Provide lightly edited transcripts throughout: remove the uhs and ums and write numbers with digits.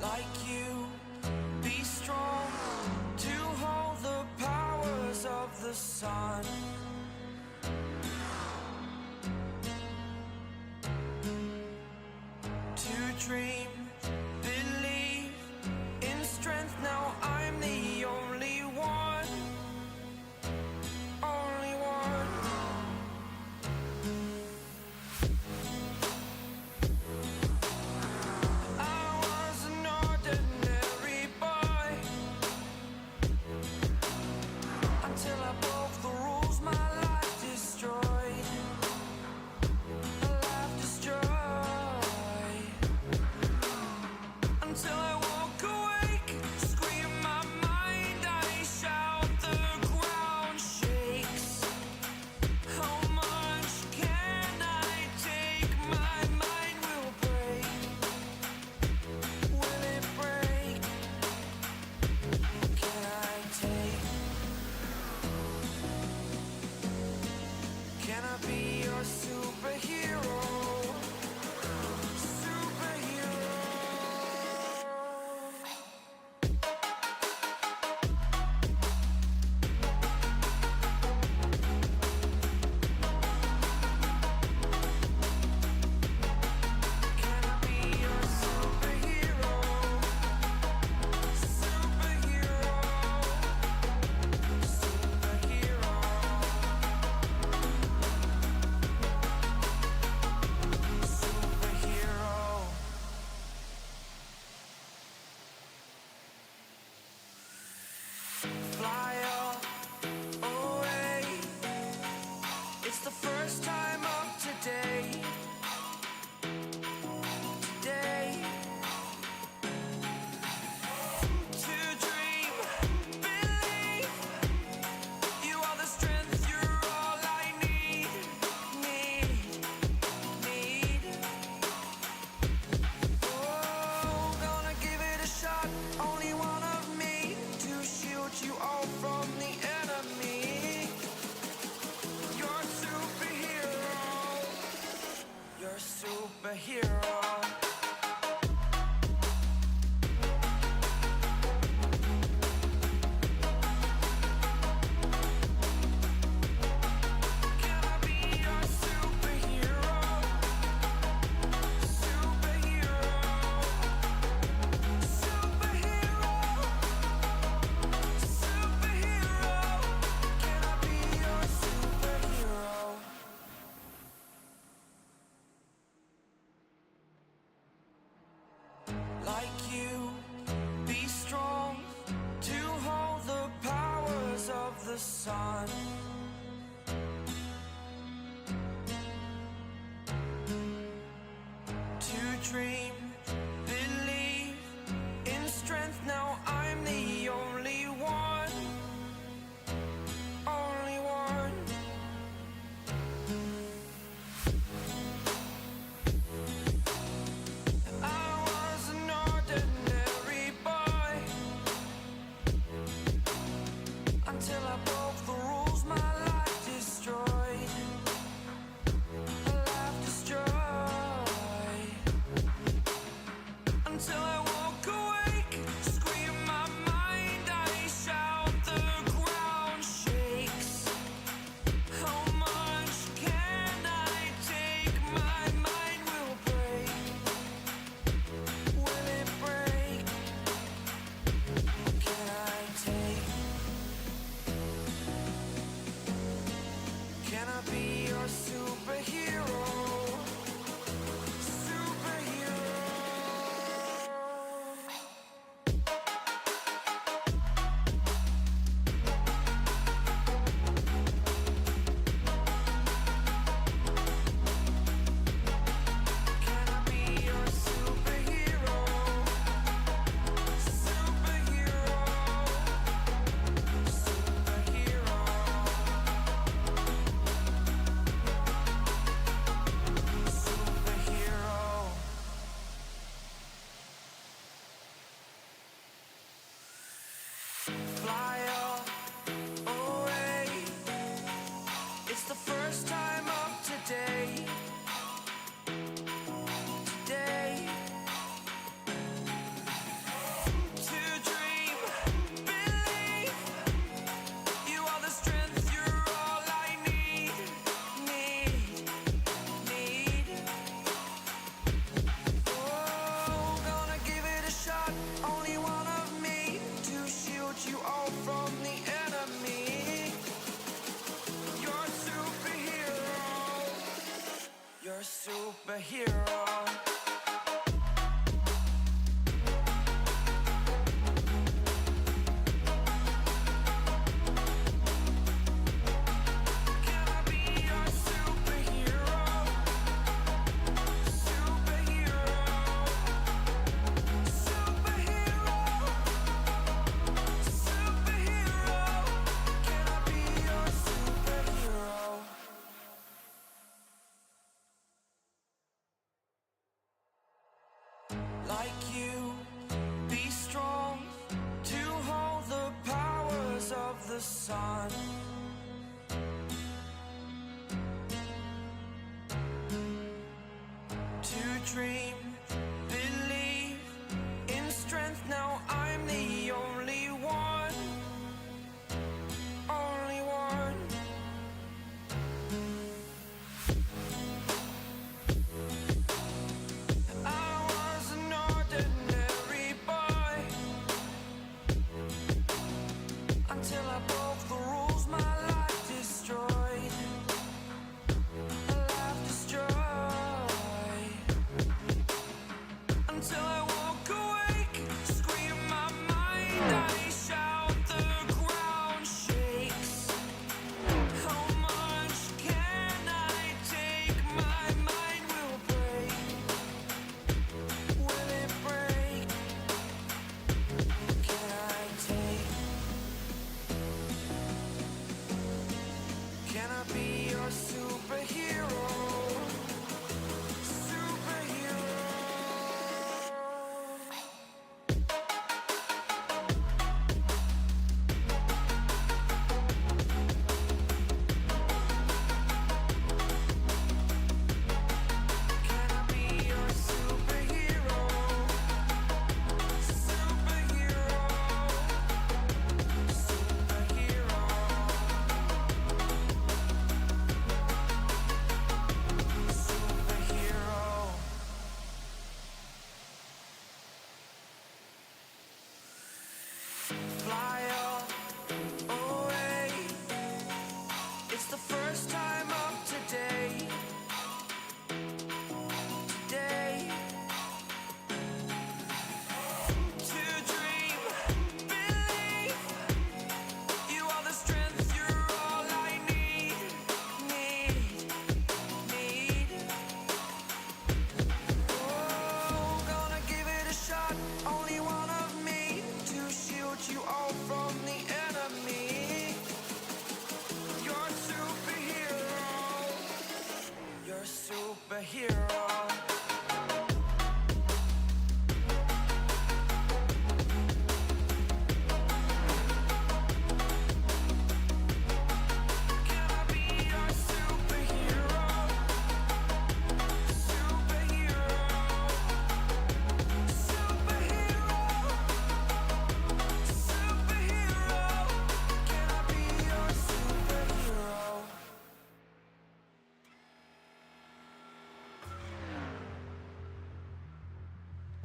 like you. Be strong to hold the powers of the sun. To dream, believe in strength. Now I'm the only one, only one. I was an ordinary boy until I broke the rules.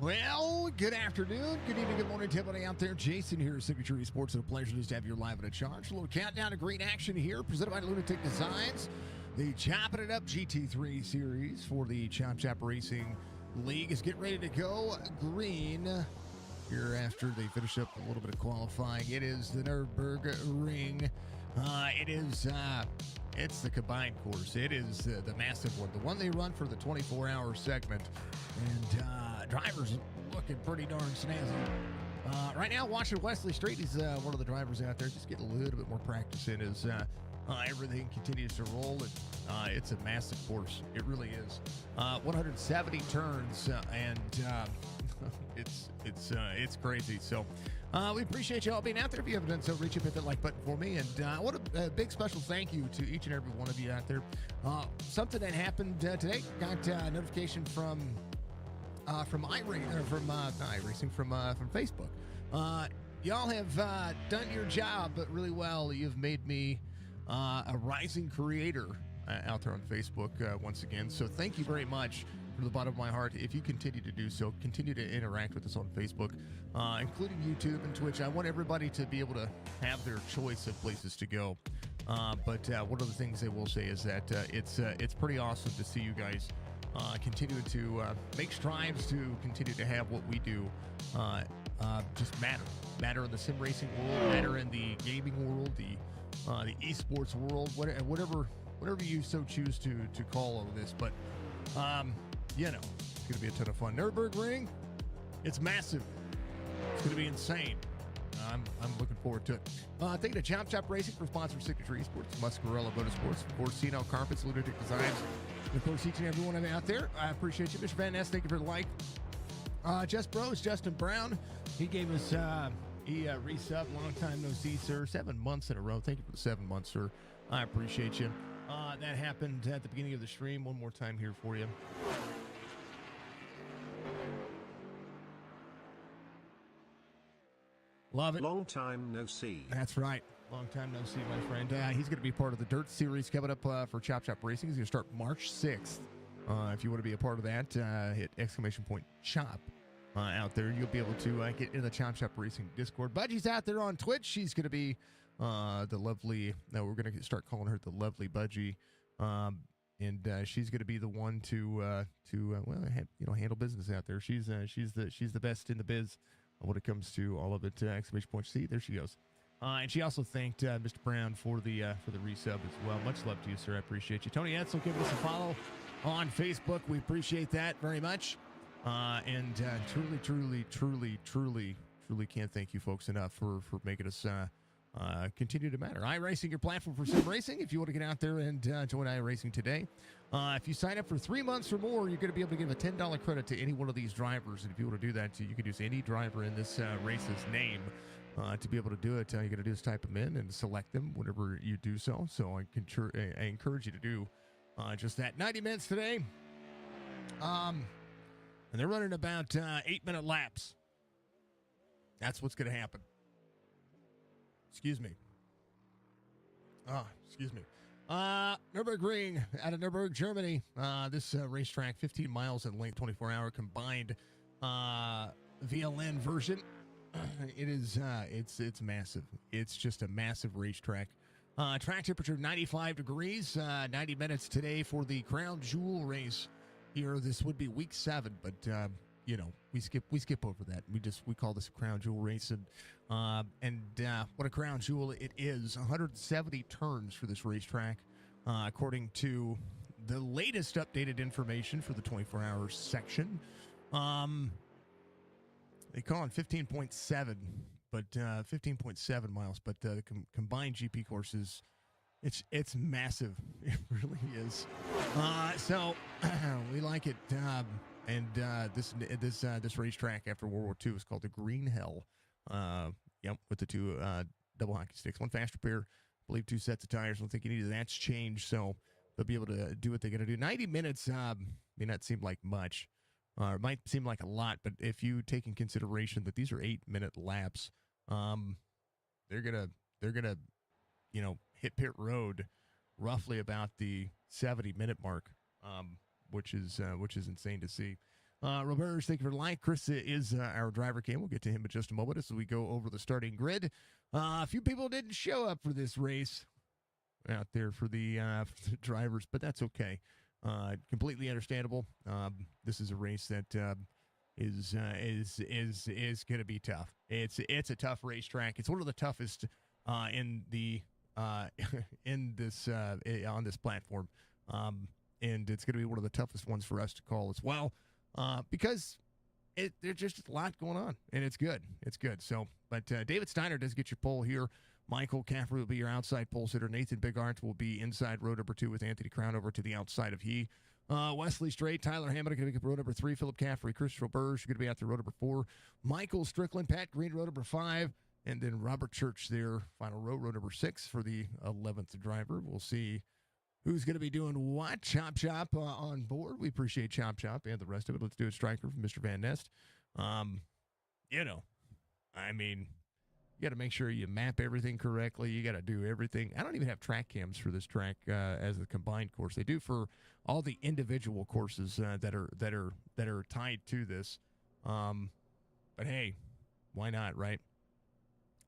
Well, good afternoon, good evening, good morning to everybody out there. Jason here, Signature eSports. It's a pleasure just to have you live and a charge. A little countdown to great action here, presented by Lunatic Designs. The Choppin' It Up GT3 series for the Chop Racing League is getting ready to go green here after they finish up a little bit of qualifying. It is the Nürburgring. It's the combined course. It is the massive one, the one they run for the 24-hour segment. And drivers looking pretty darn snazzy. Right now, watching Wesley Street, he's one of the drivers out there. Just getting a little bit more practice in as everything continues to roll. And it's a massive course. It really is. 170 turns, and it's crazy. So we appreciate you all being out there. If you haven't done so, reach up, hit that like button for me. And I want a big special thank you to each and every one of you out there. Something that happened today. Got a notification from iRacing, from Facebook. Y'all have done your job really well. You've made me a rising creator out there on Facebook once again. So thank you very much from the bottom of my heart. If you continue to do so, continue to interact with us on Facebook, including YouTube and Twitch. I want everybody to be able to have their choice of places to go. But one of the things I will say is that it's pretty awesome to see you guys continue to make strides to continue to have what we do just matter in the sim racing world, matter in the gaming world, the esports world, whatever you so choose to call all of this. But it's gonna be a ton of fun. Nürburgring, it's massive. It's gonna be insane. I'm looking forward to it. Thank you to Chop Racing for sponsoring Signature eSports, Muscarella Motorsports, of course, CNL Carpets, Lunatic Designs, and of course, each and every one of you out there. I appreciate you. Mr. Van Ness, thank you for the like. Just Bros, Justin Brown, he gave us resub. Long time no see, sir. 7 months in a row. Thank you for the 7 months, sir. I appreciate you. That happened at the beginning of the stream. One more time here for you. Love it. Long time no see. That's right. Long time no see, my friend. He's going to be part of the Dirt Series coming up for Chop Racing. He's going to start March 6th. If you want to be a part of that, hit _CHOP out there. You'll be able to get in the Chop Racing Discord. Budgie's out there on Twitch. She's going to be the lovely. No, we're going to start calling her the lovely Budgie. And she's going to be the one to handle business out there. She's the best in the biz when it comes to all of it. See, there she goes. And she also thanked Mr. Brown for the resub as well. Much love to you, sir. I appreciate you. Tony Etzel, give us a follow on Facebook. We appreciate that very much. And truly can't thank you folks enough for making us continue to matter. iRacing, your platform for sim racing. If you want to get out there and join iRacing today, if you sign up for 3 months or more, you're going to be able to give a $10 credit to any one of these drivers. And if you want to do that, you can use any driver in this race's name to be able to do it. All you got to do is type them in and select them whenever you do so. So I encourage you to do just that. 90 minutes today. And they're running about 8-minute laps. That's what's going to happen. Excuse me. Nürburgring out of Nürburgring, Germany. This racetrack, 15 miles in length, 24-hour combined VLN version. It's massive. It's just a massive racetrack. Track temperature 95 degrees. 90 minutes today for the Crown Jewel race. Here, this would be week 7, but we skip over that. We call this a Crown Jewel race, and what a Crown Jewel it is. 170 turns for this racetrack, according to the latest updated information for the 24-hour section. They call it 15.7, but 15.7 miles. But the combined GP courses, it's massive. It really is. So we like it. And this racetrack after World War II is called the Green Hell. With the 2 double hockey sticks, 1 fast repair, I believe 2 sets of tires. I don't think any of that's changed, so they'll be able to do what they're going to do. 90 minutes may not seem like much, or it might seem like a lot, but if you take in consideration that these are 8-minute laps, they're gonna hit pit road roughly about the 70-minute mark, which is insane to see. Roberts, thank you for the like. Chris is our driver cam. We'll get to him in just a moment as we go over the starting grid. A few people didn't show up for this race out there for the drivers, but that's okay. Completely understandable. This is a race that is going to be tough. It's a tough racetrack. It's one of the toughest in the in this on this platform, and it's going to be one of the toughest ones for us to call as well, because there's just a lot going on, and it's good. It's good. So, but David Steiner does get your pole here. Michael Caffrey will be your outside pole sitter. Nathan Bigart will be inside row number 2 with Anthony Crown over to the outside of he. Wesley Strait, Tyler Hammond going to pick up row number 3. Philip Caffrey, Christopher Burge going to be out there row number 4. Michael Strickland, Pat Green, row number 5. And then Robert Church there, final row number 6 for the 11th driver. We'll see who's going to be doing what. Chop Chop on board. We appreciate Chop Chop and the rest of it. Let's do a striker from Mr. Van Nest. You know, I mean, you got to make sure you map everything correctly. You got to do everything. I don't even have track cams for this track as a combined course. They do for all the individual courses that are tied to this. But hey, why not, right?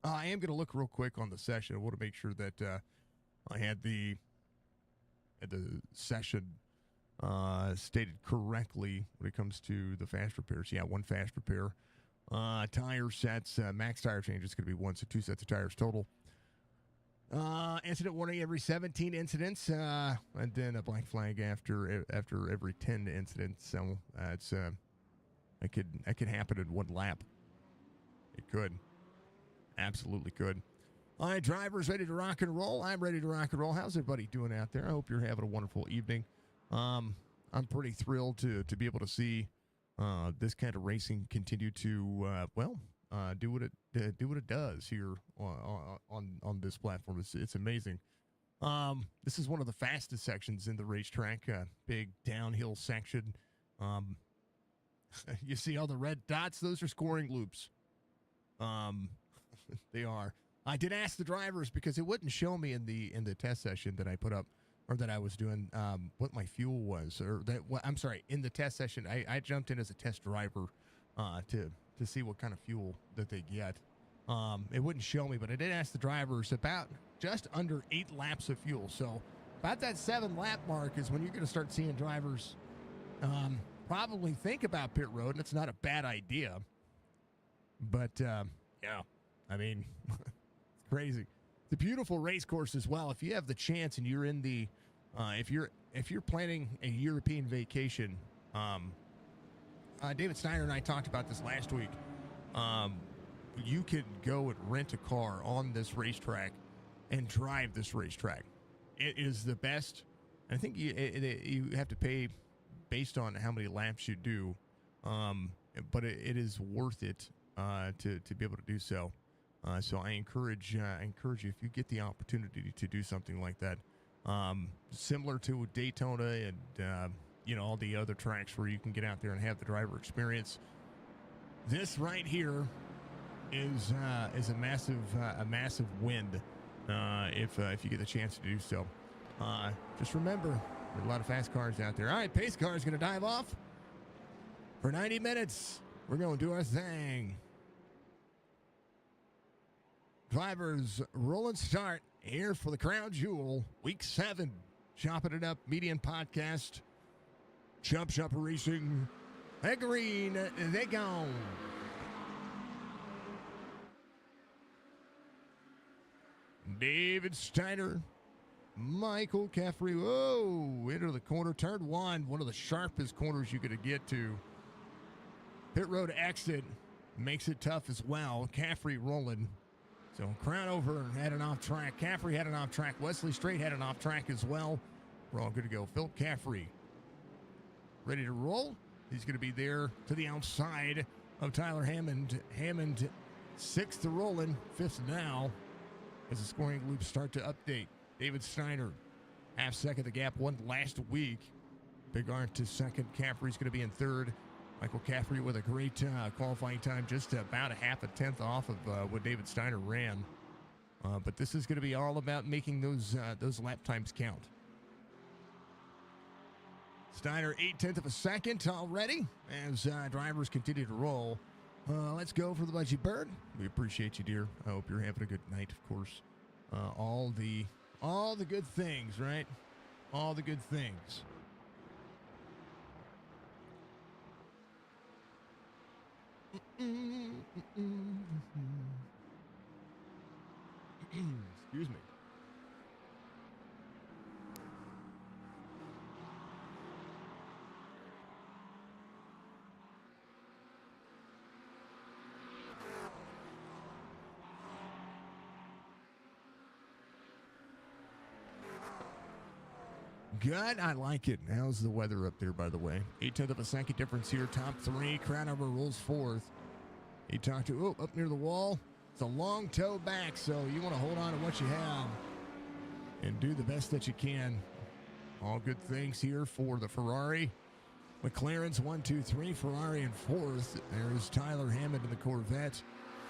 I am going to look real quick on the session. I want to make sure that I had the session stated correctly when it comes to the fast repairs. Yeah, 1 fast repair. Tire sets, max tire change is going to be 1, so 2 sets of tires total. Incident warning every 17 incidents, and then a black flag after every 10 incidents. So it's it could happen in 1 lap. It could, absolutely could. All right, drivers ready to rock and roll. I'm ready to rock and roll. How's everybody doing out there? I hope you're having a wonderful evening. I'm pretty thrilled to be able to see this kind of racing continue to do what it does here on this platform. It's amazing. This is one of the fastest sections in the racetrack. Big downhill section. You see all the red dots? Those are scoring loops. They are. I did ask the drivers because it wouldn't show me in the test session that I put up, or that I was doing, what my fuel was, or that. Well, I'm sorry, in the test session, I jumped in as a test driver to see what kind of fuel that they get. It wouldn't show me, but I did ask the drivers about just under 8 laps of fuel. So about that 7 lap mark is when you're going to start seeing drivers probably think about pit road, and it's not a bad idea. But yeah, I mean, it's crazy. It's a beautiful race course as well. If you have the chance and you're in the, if you're planning a European vacation, David Steiner and I talked about this last week. You can go and rent a car on this racetrack and drive this racetrack. It is the best. I think you have to pay based on how many laps you do, but it is worth it to be able to do so. So I encourage you, if you get the opportunity to do something like that, similar to Daytona and all the other tracks where you can get out there and have the driver experience. This right here is a massive win if you get the chance to do so. Just remember, there are a lot of fast cars out there. All right, pace car is going to dive off for 90 minutes. We're going to do our thing. Drivers, roll and start here for the Crown Jewel, Week 7. Chopping it up, Median Podcast. Chop Racing. Hey, green, they go. David Steiner, Michael Caffrey. Whoa, into the corner. Turn 1, one of the sharpest corners you're going to get to. Pit road exit makes it tough as well. Caffrey rolling. So Crown over had an off track. Caffrey had an off track. Wesley Strait had an off track as well. We're all good to go. Philip Caffrey ready to roll. He's going to be there to the outside of Tyler Hammond. Hammond 6th to rolling, 5th now as the scoring loops start to update. David Steiner, half second the gap won last week. Big Arndt to 2nd. Caffrey's going to be in 3rd. Michael Caffrey with a great qualifying time, just about a half a tenth off of what David Steiner ran. But this is going to be all about making those lap times count. Steiner, 0.8 of a second already as drivers continue to roll. Let's go for the Budgie Bird. We appreciate you, dear. I hope you're having a good night, of course. All the good things, right? All the good things. Excuse me. Good. I like it. How's the weather up there, by the way? 0.8 of a second difference here. Top three. Crownover rolls fourth. He talked to, up near the wall. It's a long tow back, so you want to hold on to what you have and do the best that you can. All good things here for the Ferrari. McLaren's 1, 2, 3. Ferrari in fourth. There's Tyler Hammond in the Corvette.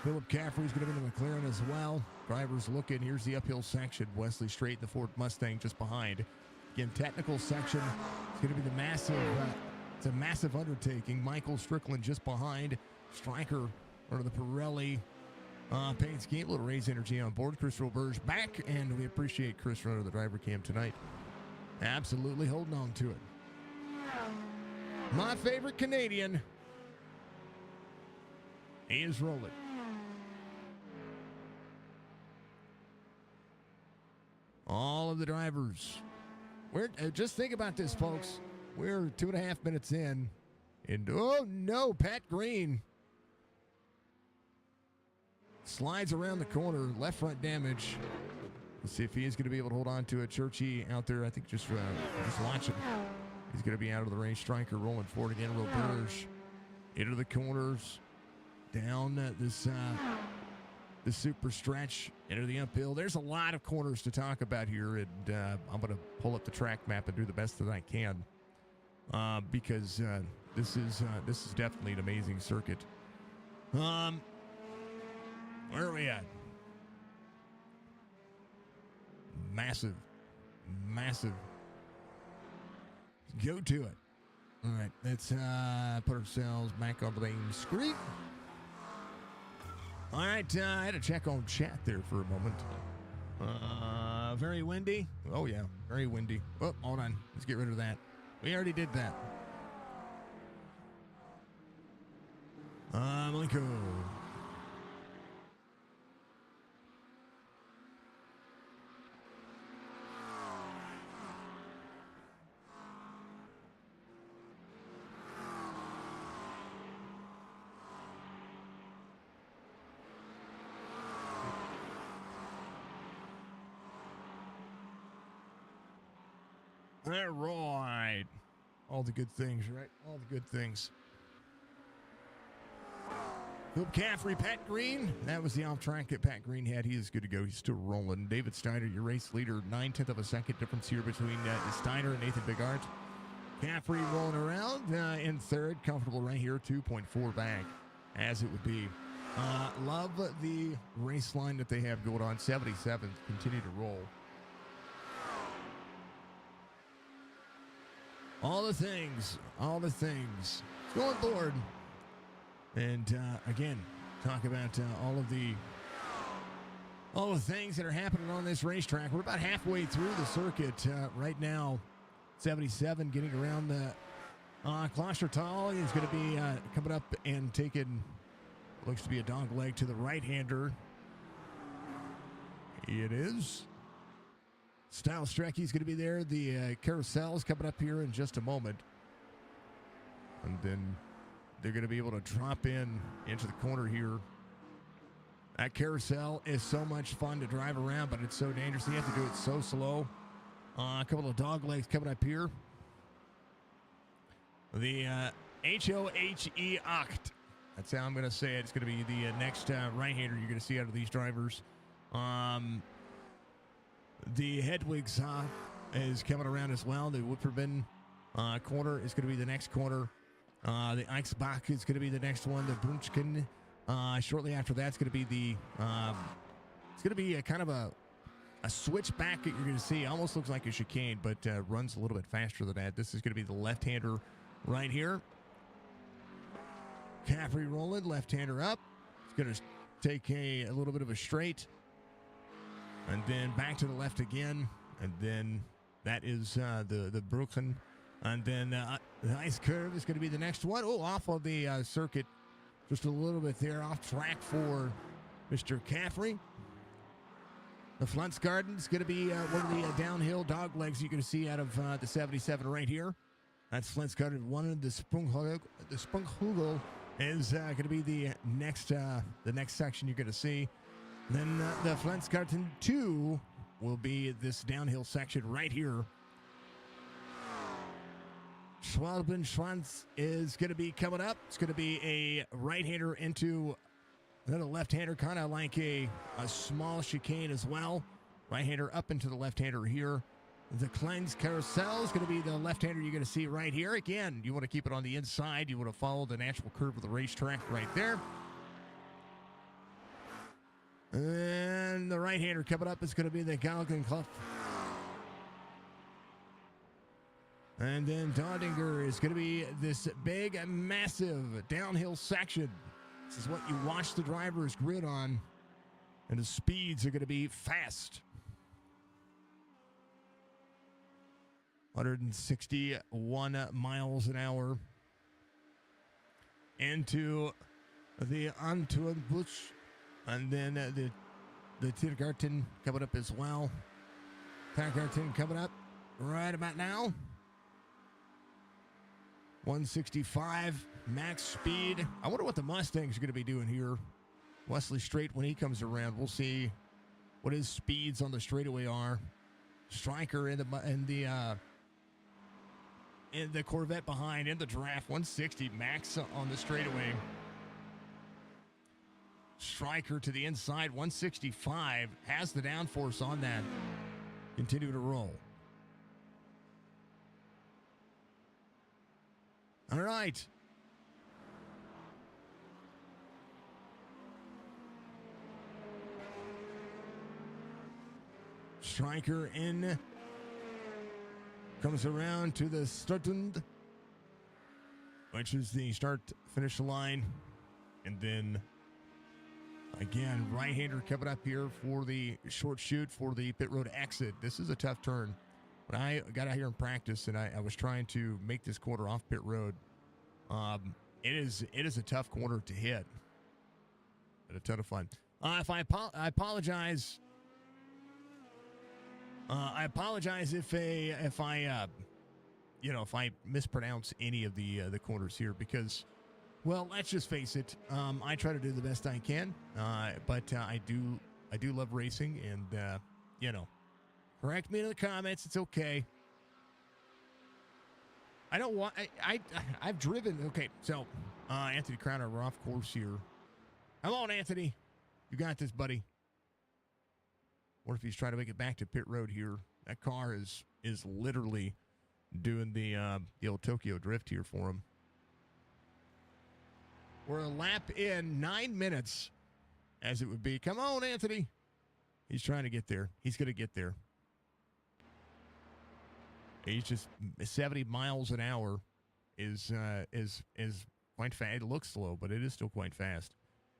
Philip Caffrey's going to be in the McLaren as well. Drivers looking. Here's the uphill section. Wesley Strait, the Ford Mustang, just behind. Again, technical section. It's going to be the massive. It's a massive undertaking. Michael Strickland just behind. Stryker or the Pirelli paint scheme. A little raise energy on board. Chris Roberge back, and we appreciate Chris running the driver cam tonight. Absolutely holding on to it. My favorite Canadian. He is rolling. All of the drivers. We're just think about this, folks. We're 2.5 minutes in, and oh no, Pat Green slides around the corner, left front damage. Let's see if he is going to be able to hold on to it. Churchy out there, I think, just watching. He's going to be out of the range. Stryker rolling forward again. Roberge into the corners, down the super stretch into the uphill. There's a lot of corners to talk about here, and I'm going to pull up the track map and do the best that I can because this is definitely an amazing circuit. Where are we at? Massive. Go to it. All right, let's put ourselves back on the main screen. All right, I had to check on chat there for a moment. Very windy. Oh, yeah, very windy. Oh, hold on. Let's get rid of that. We already did that. Malenko. All right. All the good things, right? All the good things. Philip Caffrey, Pat Green. That was the off-track that Pat Green had. He is good to go. He's still rolling. David Steiner, your race leader. 0.9 of a second difference here between Steiner and Nathan Bigart. Caffrey rolling around in third. Comfortable right here. 2.4 back, as it would be. Love the race line that they have going on. 77 continue to roll. All the things. Let's go on board. And again, talk about all the things that are happening on this racetrack. We're about halfway through the circuit right now. 77 getting around the Klostertal is going to be coming up and taking what looks to be a dog leg to the right-hander. It is. Style Strecky's going to be there. The carousel is coming up here in just a moment. And then they're going to be able to drop into the corner here. That carousel is so much fun to drive around, but it's so dangerous. You have to do it so slow. A couple of dog legs coming up here. The HOHE Oct. That's how I'm going to say it. It's going to be the next right-hander you're going to see out of these drivers. The Hedwig's is coming around as well. The Wupperman corner is going to be the next corner. The Eichsbach is going to be the next one. The Brunchken. Shortly after that, it's going to be the. It's going to be a kind of a a switchback that you're going to see. Almost looks like a chicane, but runs a little bit faster than that. This is going to be the left-hander right here. Caffrey rolling, left-hander up. It's going to take a little bit of a straight. And then back to the left again. And then that is the Brooklyn. And then the ice curve is going to be the next one. Oh, off of the circuit. Just a little bit there. Off track for Mr. Caffrey. The Flensgarden is going to be one of the downhill dog legs you're going to see out of the 77 right here. That's Flensgarden 1. The Sprunghugel is going to be the next section you're going to see. Then the Flensgarten 2 will be this downhill section right here. Schwalbenschwanz is going to be coming up. It's going to be a right-hander into another left-hander, kind of like a small chicane as well. Right-hander up into the left-hander here. The Kleins Carousel is going to be the left-hander you're going to see right here. Again, you want to keep it on the inside. You want to follow the natural curve of the racetrack right there. And the right-hander coming up is going to be the Galgenkopf. And then Dodinger is going to be this big, massive downhill section. This is what you watch the driver's grid on. And the speeds are going to be fast. 161 miles an hour. Into the Antoine-Busch. And then the Tiergarten coming up as well. Tiergarten coming up right about now. 165 max speed. I wonder what the Mustangs are going to be doing here. Wesley Straight, when he comes around, we'll see what his speeds on the straightaway are. Stryker in the Corvette behind, in the draft, 160 max on the straightaway. Stryker to the inside, 165, has the downforce on that. Continue to roll. All right. Stryker in. Comes around to the Startund, which is the start-finish line. And then, again, right-hander coming up here for the short chute for the pit road exit. This is a tough turn. When I got out here in practice and I was trying to make this corner off pit road, it is a tough corner to hit, but a ton of fun. I apologize. I apologize if I mispronounce any of the corners here, because, well, let's just face it. I try to do the best I can, but I do love racing, and correct me in the comments. It's okay. I don't want. I've driven. Okay, so Anthony Crowner, we're off course here. Come on, Anthony, you got this, buddy. What if he's trying to make it back to pit road here? That car is literally doing the old Tokyo drift here for him. We're a lap in, 9 minutes, as it would be. Come on, Anthony. He's trying to get there. He's going to get there. He's just 70 miles an hour is quite fast. It looks slow, but it is still quite fast.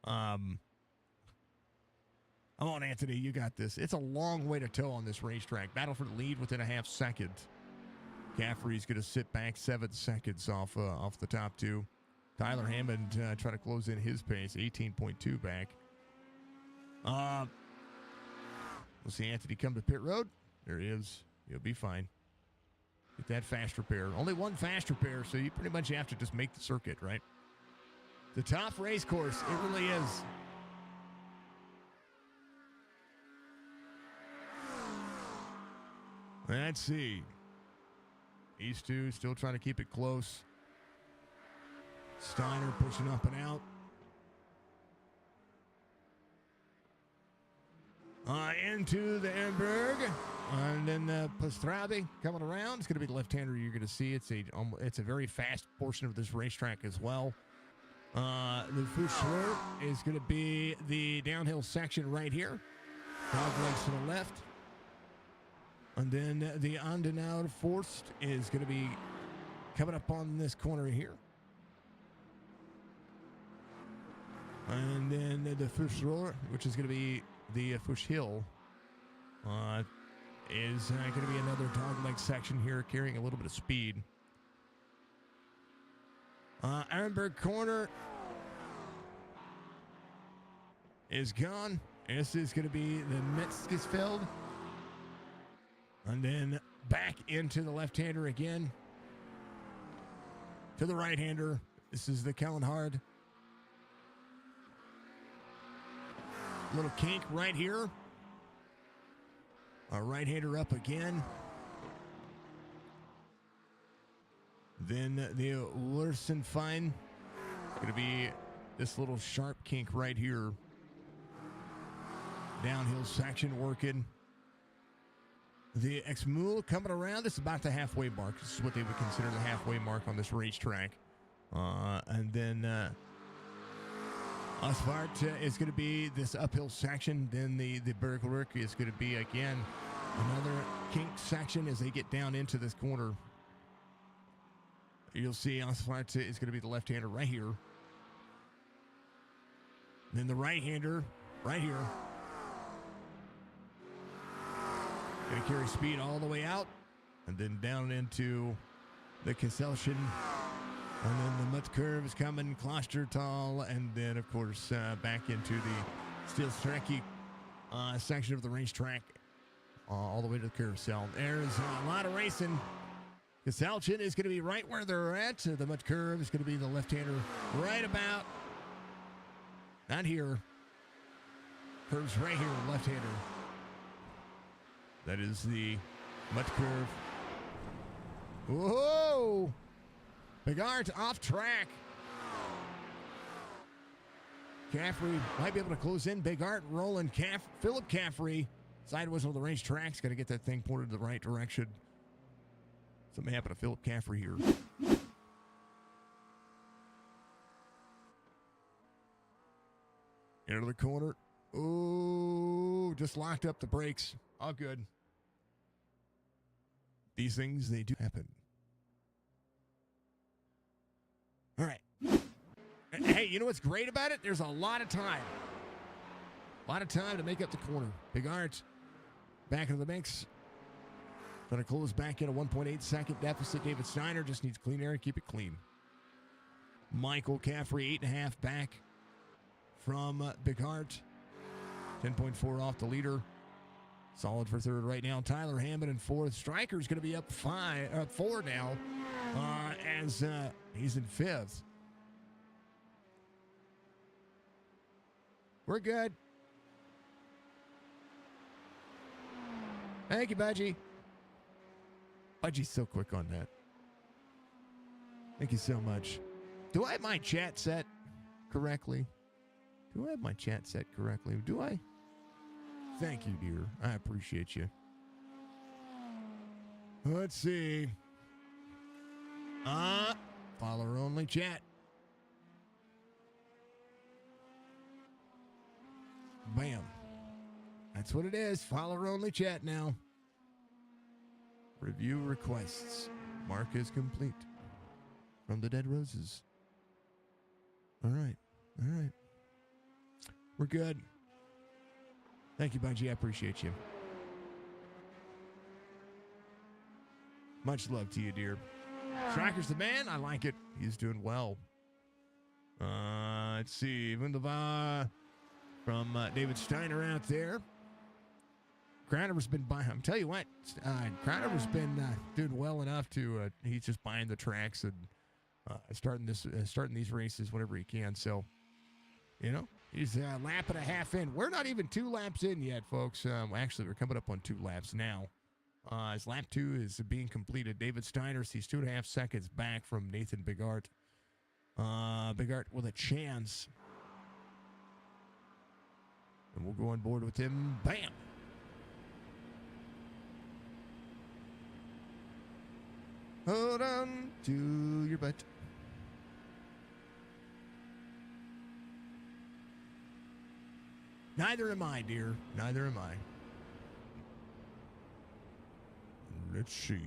Come on, Anthony, you got this. It's a long way to toe on this racetrack. Battle for the lead within a half second. Caffrey's going to sit back 7 seconds off the top two. Tyler Hammond trying to close in his pace, 18.2 back. We'll see Anthony come to pit road. There he is. He'll be fine. Get that fast repair. Only one fast repair, so you pretty much have to just make the circuit, right? The top race course, it really is. Let's see. These two still trying to keep it close. Steiner pushing up and out. Into the Nürburgring. And then the Pastrade coming around. It's going to be the left-hander you're going to see. It's a very fast portion of this racetrack as well. The Foucheux is going to be the downhill section right here. Dog legs to the left. And then the Andenauer Forst is going to be coming up on this corner here. And then the Fuschrohr, which is going to be the Fusch Hill, is going to be another dogleg section here, carrying a little bit of speed. Ehrenberg Corner is gone. This is going to be the Metzgesfeld. And then back into the left-hander again. To the right-hander. This is the Kellenhard. Little kink right here. A right-hander up again. Then the Wurzenfein. Going to be this little sharp kink right here. Downhill section working. The Exmul coming around. This is about the halfway mark. This is what they would consider the halfway mark on this racetrack. And then Asphalt is going to be this uphill section. Then the Bergwerk is going to be, again, another kink section as they get down into this corner. You'll see Asphalt is going to be the left-hander right here. Then the right-hander right here. Going to carry speed all the way out. And then down into the Kesselchen. And then the Mutt curve is coming, Klostertal, and then, of course, back into the Steel Strecke section of the racetrack, all the way to the carousel. There's a lot of racing. Kesselchen is going to be right where they're at. The Mutt curve is going to be the left-hander right about. Not here. Curves right here, left-hander. That is the Mutt curve. Whoa! Bigart off track. Caffrey might be able to close in. Bigart rolling. Philip Caffrey, side whistle of the racetrack, is going to get that thing pointed in the right direction. Something happened to Philip Caffrey here. Into the corner. Ooh, just locked up the brakes. All good. These things, they do happen. All right. Hey, you know what's great about it? There's a lot of time. A lot of time to make up the corner. Bigart back into the mix. Going to close back in a 1.8 second deficit. David Steiner just needs clean air and keep it clean. Michael Caffrey, 8.5 back from Bigart. 10.4 off the leader. Solid for third right now. Tyler Hammond in fourth. Stryker's going to be up 4 now. As he's in fifth. We're good. Thank you, Budgie. Budgie's so quick on that. Thank you so much. Do I have my chat set correctly? Do I have my chat set correctly? Do I? Thank you, dear. I appreciate you. Let's see. Follower only chat. Bam. That's what it is. Follower only chat now. Review requests. Mark is complete. From the Dead Roses. All right. All right. We're good. Thank you, Bungie. I appreciate you. Much love to you, dear. Striker's the man. I like it. He's doing well. Let's see. Wunderbar from David Steiner out there. Crowder's been buying. I'm telling you what, Crowder's been doing well enough to. He's just buying the tracks and starting these races whenever he can. So, you know, he's a lap and a half in. We're not even 2 laps in yet, folks. Actually, we're coming up on 2 laps now. As lap 2 is being completed, David Steiner sees 2.5 seconds back from Nathan Bigart. Bigart with a chance. And we'll go on board with him. Bam! Hold on to your butt. Neither am I, dear. Neither am I. Let's see.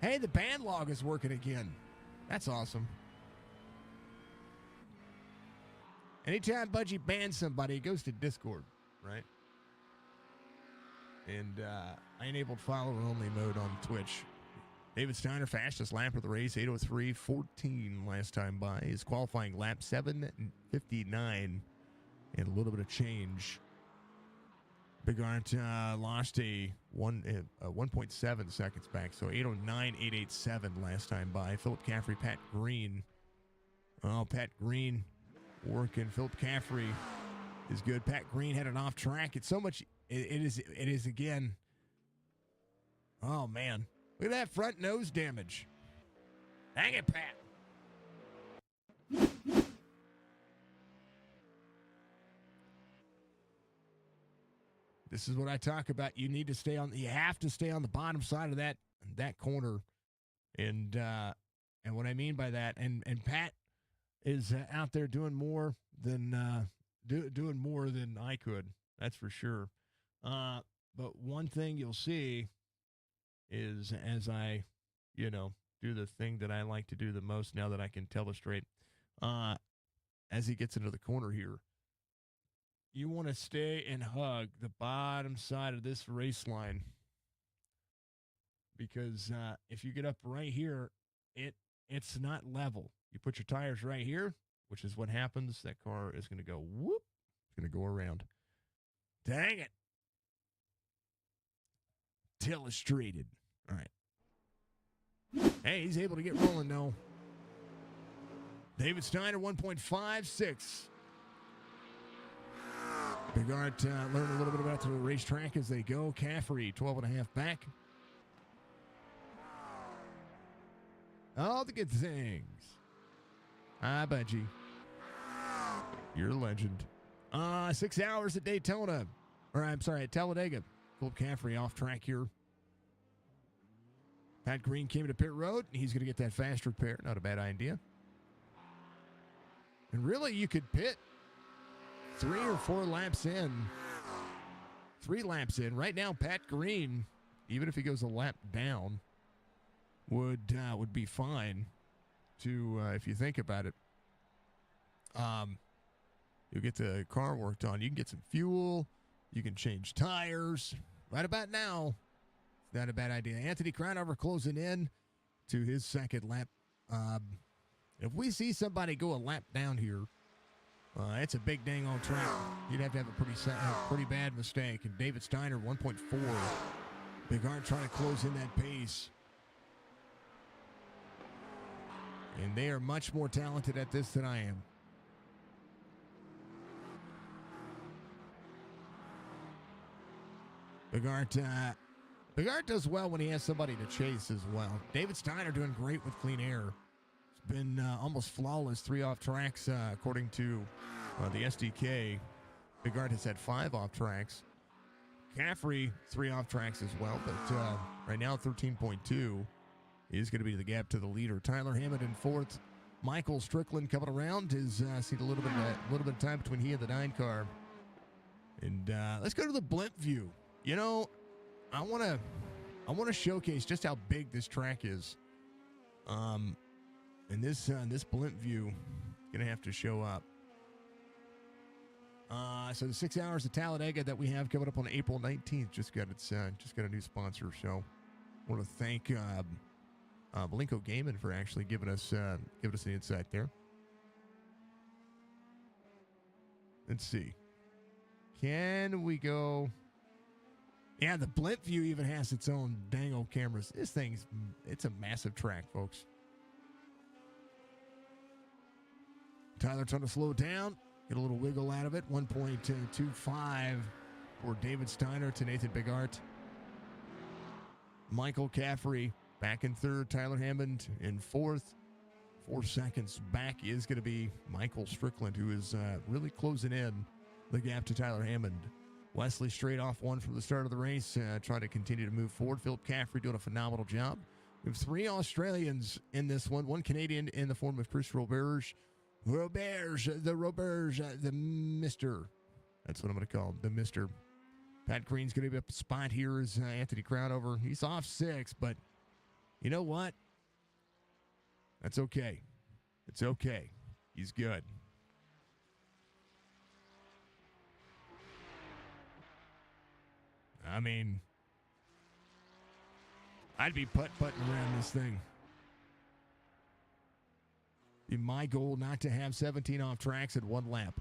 Hey, the ban log is working again. That's awesome. Anytime Budgie bans somebody, it goes to Discord, right? And I enabled follower-only mode on Twitch. David Steiner, fastest lap of the race, 8:03.14 last time by. His qualifying lap, 7:59, and a little bit of change. Bigart lost a 1.7 seconds back, so 8:09.887 last time by. Philip Caffrey, Pat Green. Oh, Pat Green working. Philip Caffrey is good. Pat Green had an off track. It's so much. It is again. Oh man, look at that front nose damage. Dang it, Pat. This is what I talk about. You need to stay on. You have to stay on the bottom side of that corner, and what I mean by that, and Pat is out there doing more than doing more than I could. That's for sure. But one thing you'll see is as I, do the thing that I like to do the most now that I can tell it straight, as he gets into the corner here, you want to stay and hug the bottom side of this race line, because if you get up right here, it's not level. You put your tires right here, which is what happens. That car is going to go whoop. It's going to go around. Dang it. Illustrated. All right. Hey, he's able to get rolling now. David Steiner, 1.56. Bigart learned a little bit about the racetrack as they go. Caffrey, 12.5 back. All the good things. Hi, Budgie. You're a legend. 6 hours at Daytona. Or, I'm sorry, at Talladega. Philip Caffrey off track here. Pat Green came to pit road. He's going to get that fast repair. Not a bad idea. And really, you could pit 3 or 4 laps in. 3 laps in. Right now, Pat Green, even if he goes a lap down, would be fine to, if you think about it. You'll get the car worked on. You can get some fuel. You can change tires. Right about now, it's not a bad idea. Anthony Crownover closing in to his second lap. If we see somebody go a lap down here, it's a big dang on track. You'd have to have a pretty bad mistake. And David Steiner, 1.4. Bigart trying to close in that pace. And they are much more talented at this than I am. Bigart does well when he has somebody to chase as well. David Steiner doing great with clean air. It's been almost flawless, 3 off tracks, according to the SDK. Bigart has had 5 off tracks. Caffrey, 3 off tracks as well, but right now 13.2 is going to be the gap to the leader. Tyler Hammond in 4th. Michael Strickland coming around has seen a little bit of time between he and the 9 car. And let's go to the blimp view. I want to showcase just how big this track is. And this blimp view is going to have to show up. So the 6 hours of Talladega that we have coming up on April 19th just got a new sponsor. So I want to thank Malenko Gaming for actually giving us the insight there. Let's see. Can we go? Yeah, the blimp view even has its own dang old cameras. It's a massive track, folks. Tyler trying to slow down, get a little wiggle out of it. 1.25 for David Steiner to Nathan Bigart. Michael Caffrey back in 3rd. Tyler Hammond in 4th. 4 seconds back is going to be Michael Strickland, who is really closing in the gap to Tyler Hammond. Wesley straight off 1 from the start of the race, trying to continue to move forward. Philip Caffrey doing a phenomenal job. We have 3 Australians in this one. 1 Canadian in the form of Chris Roberge. The Mister. That's what I'm going to call him, the Mister. Pat Green's going to be up a spot here as Anthony Crownover. He's off 6, but you know what? That's okay. It's okay. He's good. I mean, I'd be putt-putting around this thing. Be my goal not to have 17 off tracks at one lap.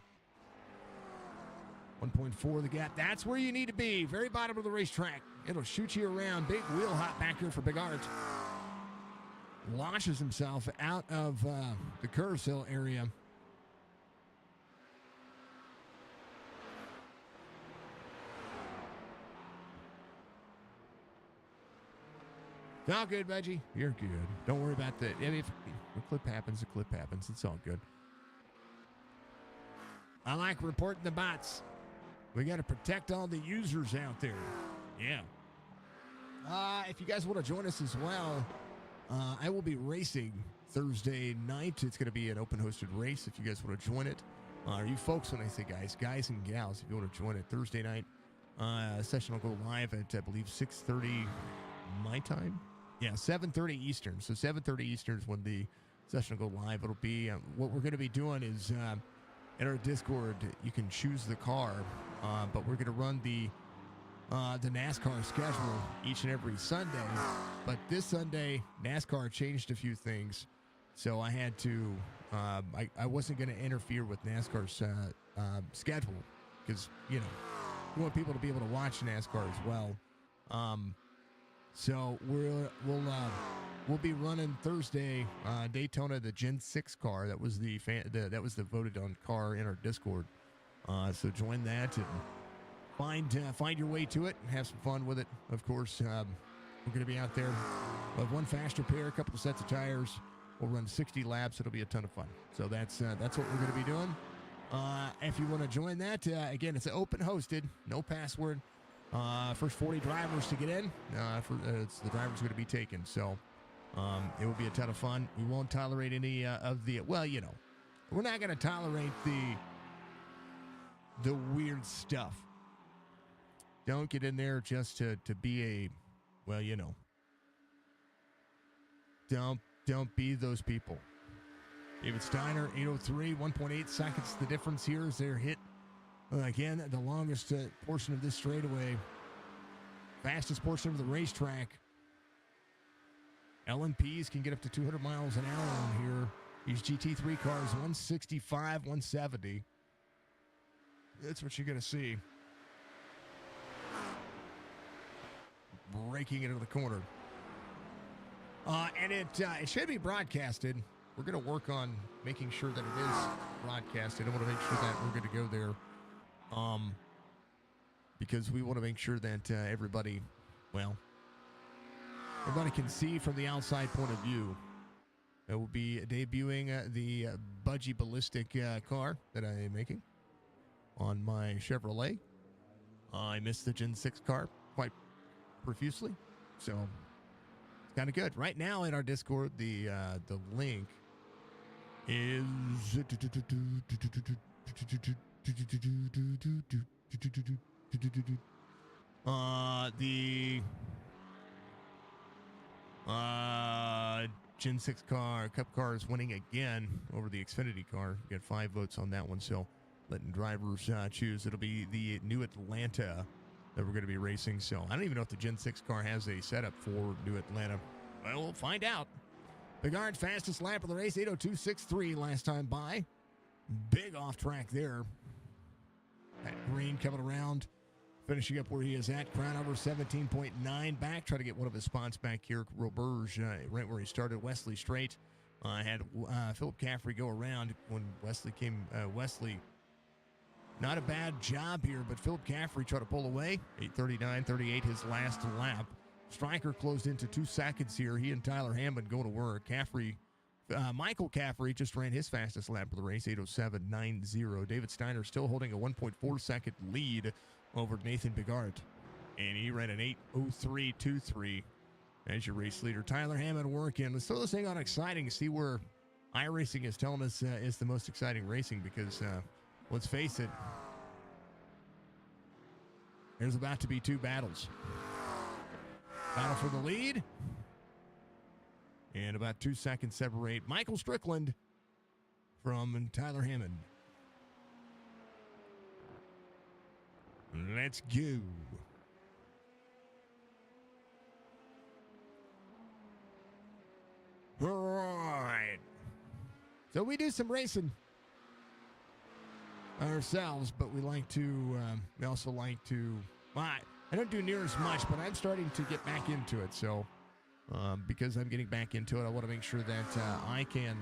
1.4 the gap. That's where you need to be. Very bottom of the racetrack. It'll shoot you around. Big wheel hop back here for Big Art. Launches himself out of the carousel area. All good, Veggie. You're good. Don't worry about that. I mean, if a clip happens, a clip happens. It's all good. I like reporting the bots. We got to protect all the users out there. Yeah. If you guys want to join us as well, I will be racing Thursday night. It's going to be an open hosted race if you guys want to join it. You folks, when I say guys and gals, if you want to join it Thursday night, session will go live at, I believe, 6:30 my time. Yeah, 7:30 Eastern. So 7:30 Eastern is when the session will go live. It'll be, what we're going to be doing is, in our Discord, you can choose the car, but we're going to run the NASCAR schedule each and every Sunday. But this Sunday, NASCAR changed a few things, so I had to. I wasn't going to interfere with NASCAR's schedule because we want people to be able to watch NASCAR as well. So we'll be running Thursday Daytona, the Gen 6 car. That was the voted on car in our Discord. So join that and find your way to it and have some fun with it. Of course, we're going to be out there. We'll have one faster pair, a couple of sets of tires. We'll run 60 laps. It'll be a ton of fun. So that's what we're going to be doing. If you want to join that, again, it's open hosted, no password. First 40 drivers to get in, it's the drivers going to be taken. So it will be a ton of fun. We won't tolerate any of the, we're not going to tolerate the weird stuff. Don't get in there just to be don't be those people. David Steiner, 803, 1.8 seconds. The difference here is they're hit. Again, the longest portion of this straightaway, fastest portion of the racetrack. LMPs can get up to 200 miles an hour on here. These GT3 cars, 165, 170. That's what you're going to see. Breaking into the corner. And it should be broadcasted. We're going to work on making sure that it is broadcasted. I want to make sure that we're going to go there. Because we want to make sure that everybody can see from the outside point of view. It will be debuting the Budgie Ballistic car that I am making on my Chevrolet. I missed the Gen 6 car quite profusely, so it's kind of good. Right now in our Discord, the link is the Gen 6 car, Cup car is winning again over the Xfinity car. You got 5 votes on that one, so letting drivers choose. It'll be the New Atlanta that we're going to be racing. So I don't even know if the Gen 6 car has a setup for New Atlanta. Well, we'll find out. Bigard, fastest lap of the race, 8:02.63 last time by. Big off track there. Pat Green coming around, finishing up where he is at. Crown over 17.9 back. Try to get one of his spots back here. Roberge, right where he started. Wesley straight. Had Philip Caffrey go around when Wesley came. Wesley, not a bad job here, but Philip Caffrey tried to pull away. 8:39.38 his last lap. Stryker closed into 2 seconds here. He and Tyler Hammond going to work. Michael Caffrey just ran his fastest lap of the race, 8:07.90. David Steiner still holding a 1.4 second lead over Nathan Bigart. And he ran an 8:03.23 as your race leader. Tyler Hammond working. Let's throw this thing on exciting. See where iRacing is telling us is the most exciting racing because let's face it, There's about to be two battles. Battle for the lead. And about 2 seconds separate Michael Strickland from Tyler Hammond. Let's go. All right. So we do some racing ourselves, but we also like to, well, I don't do near as much, but I'm starting to get back into it. So because I'm getting back into it, I want to make sure that I can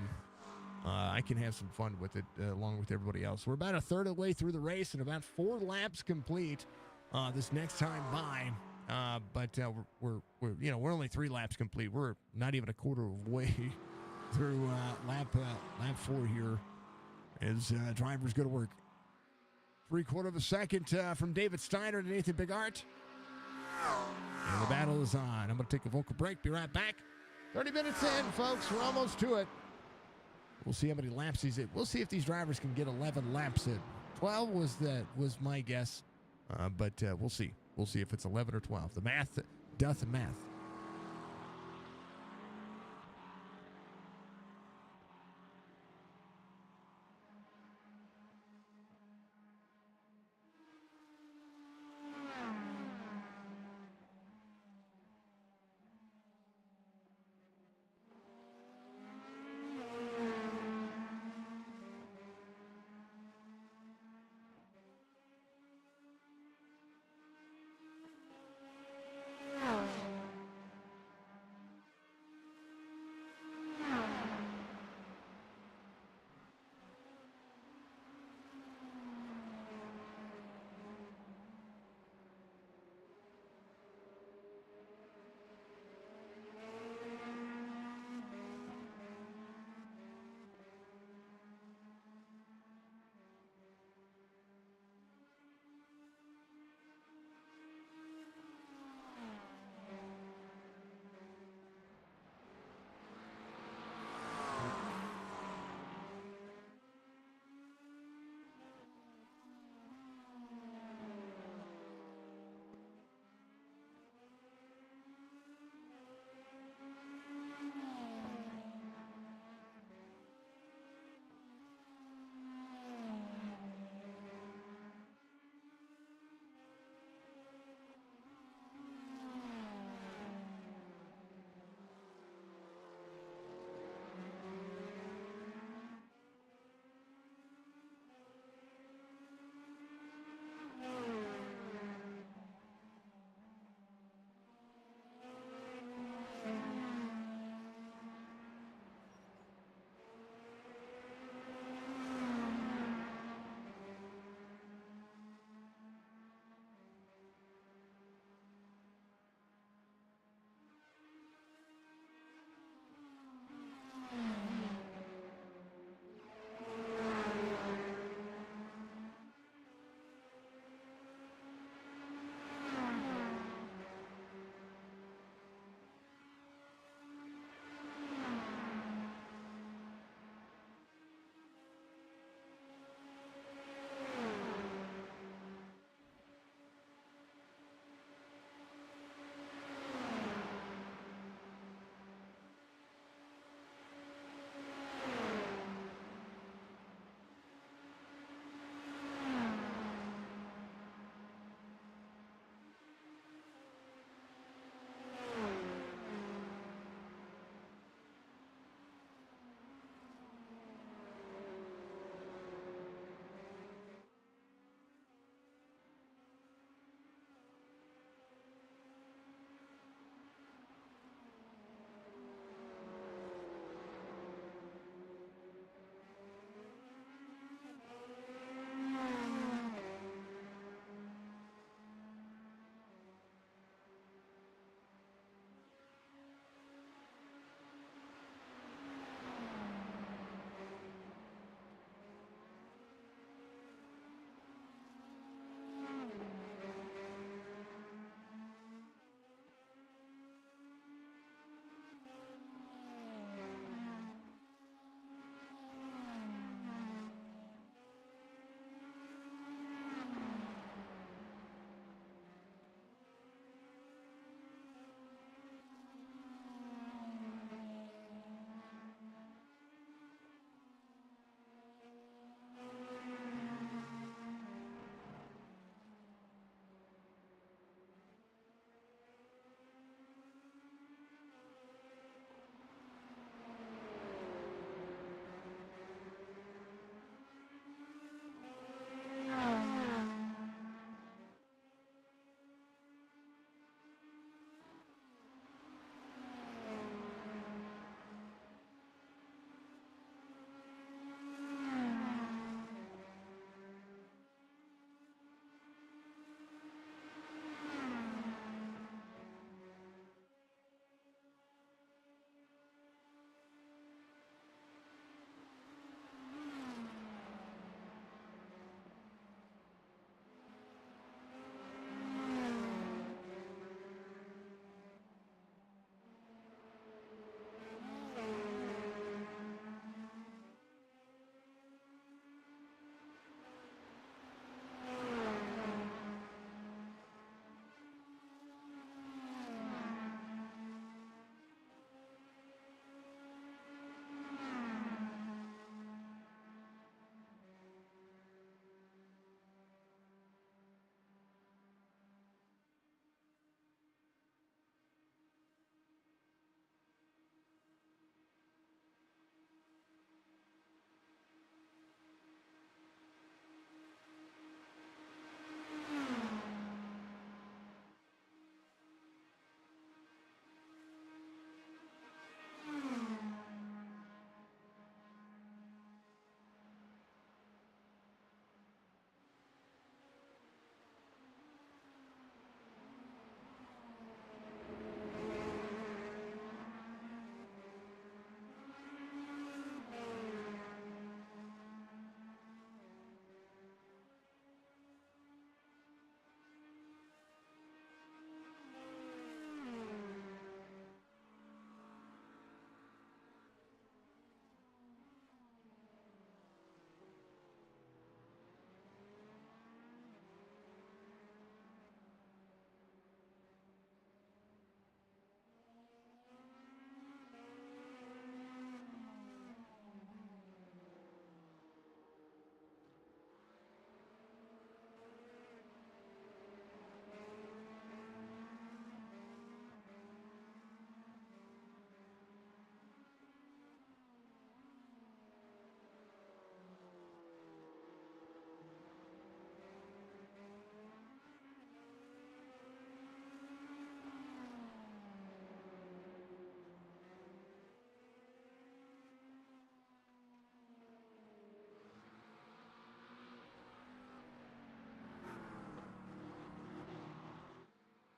have some fun with it along with everybody else. We're about a third of the way through the race and about 4 laps complete this next time by. But we're only 3 laps complete. We're not even a quarter of the way through lap 4 here as drivers go to work. 3/4 of a second from David Steiner to Nathan Bigart. And the battle is on. I'm going to take a vocal break. Be right back. 30 minutes in, folks. We're almost to it. We'll see how many laps he's in. We'll see if these drivers can get 11 laps in. 12 was my guess, but we'll see. We'll see if it's 11 or 12. The math doth the math.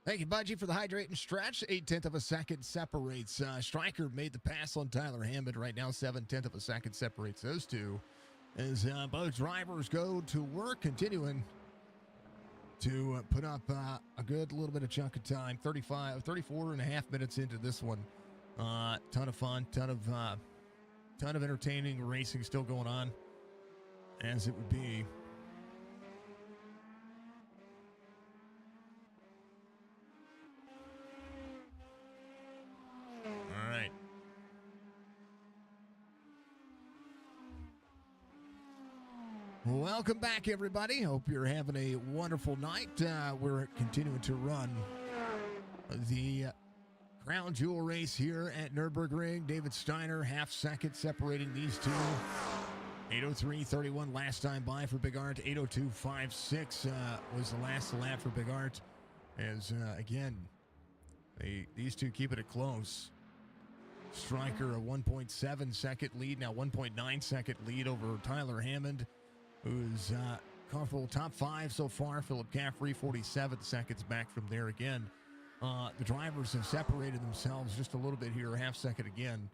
Thank you, Budgie, for the hydrate and stretch. 8/10 of a second separates. Stryker made the pass on Tyler Hammond. Right now, 7/10 of a second separates those two. As both drivers go to work, continuing to put up a good little bit of chunk of time. 34 and a half minutes into this one. Ton of fun, ton of entertaining racing still going on, as it would be. All right. Welcome back, everybody. Hope you're having a wonderful night. We're continuing to run the crown jewel race here at Nürburgring. David Steiner, half second separating these two. 8:03.31 last time by for Big Art. 8:02.56 was the last lap for Big Art. As, again, these two keeping it close. Stryker, a 1.7 second lead, now 1.9 second lead over Tyler Hammond, who's comfortable top 5 so far. Philip Caffrey, 47 seconds back from there again. The drivers have separated themselves just a little bit here, a half second again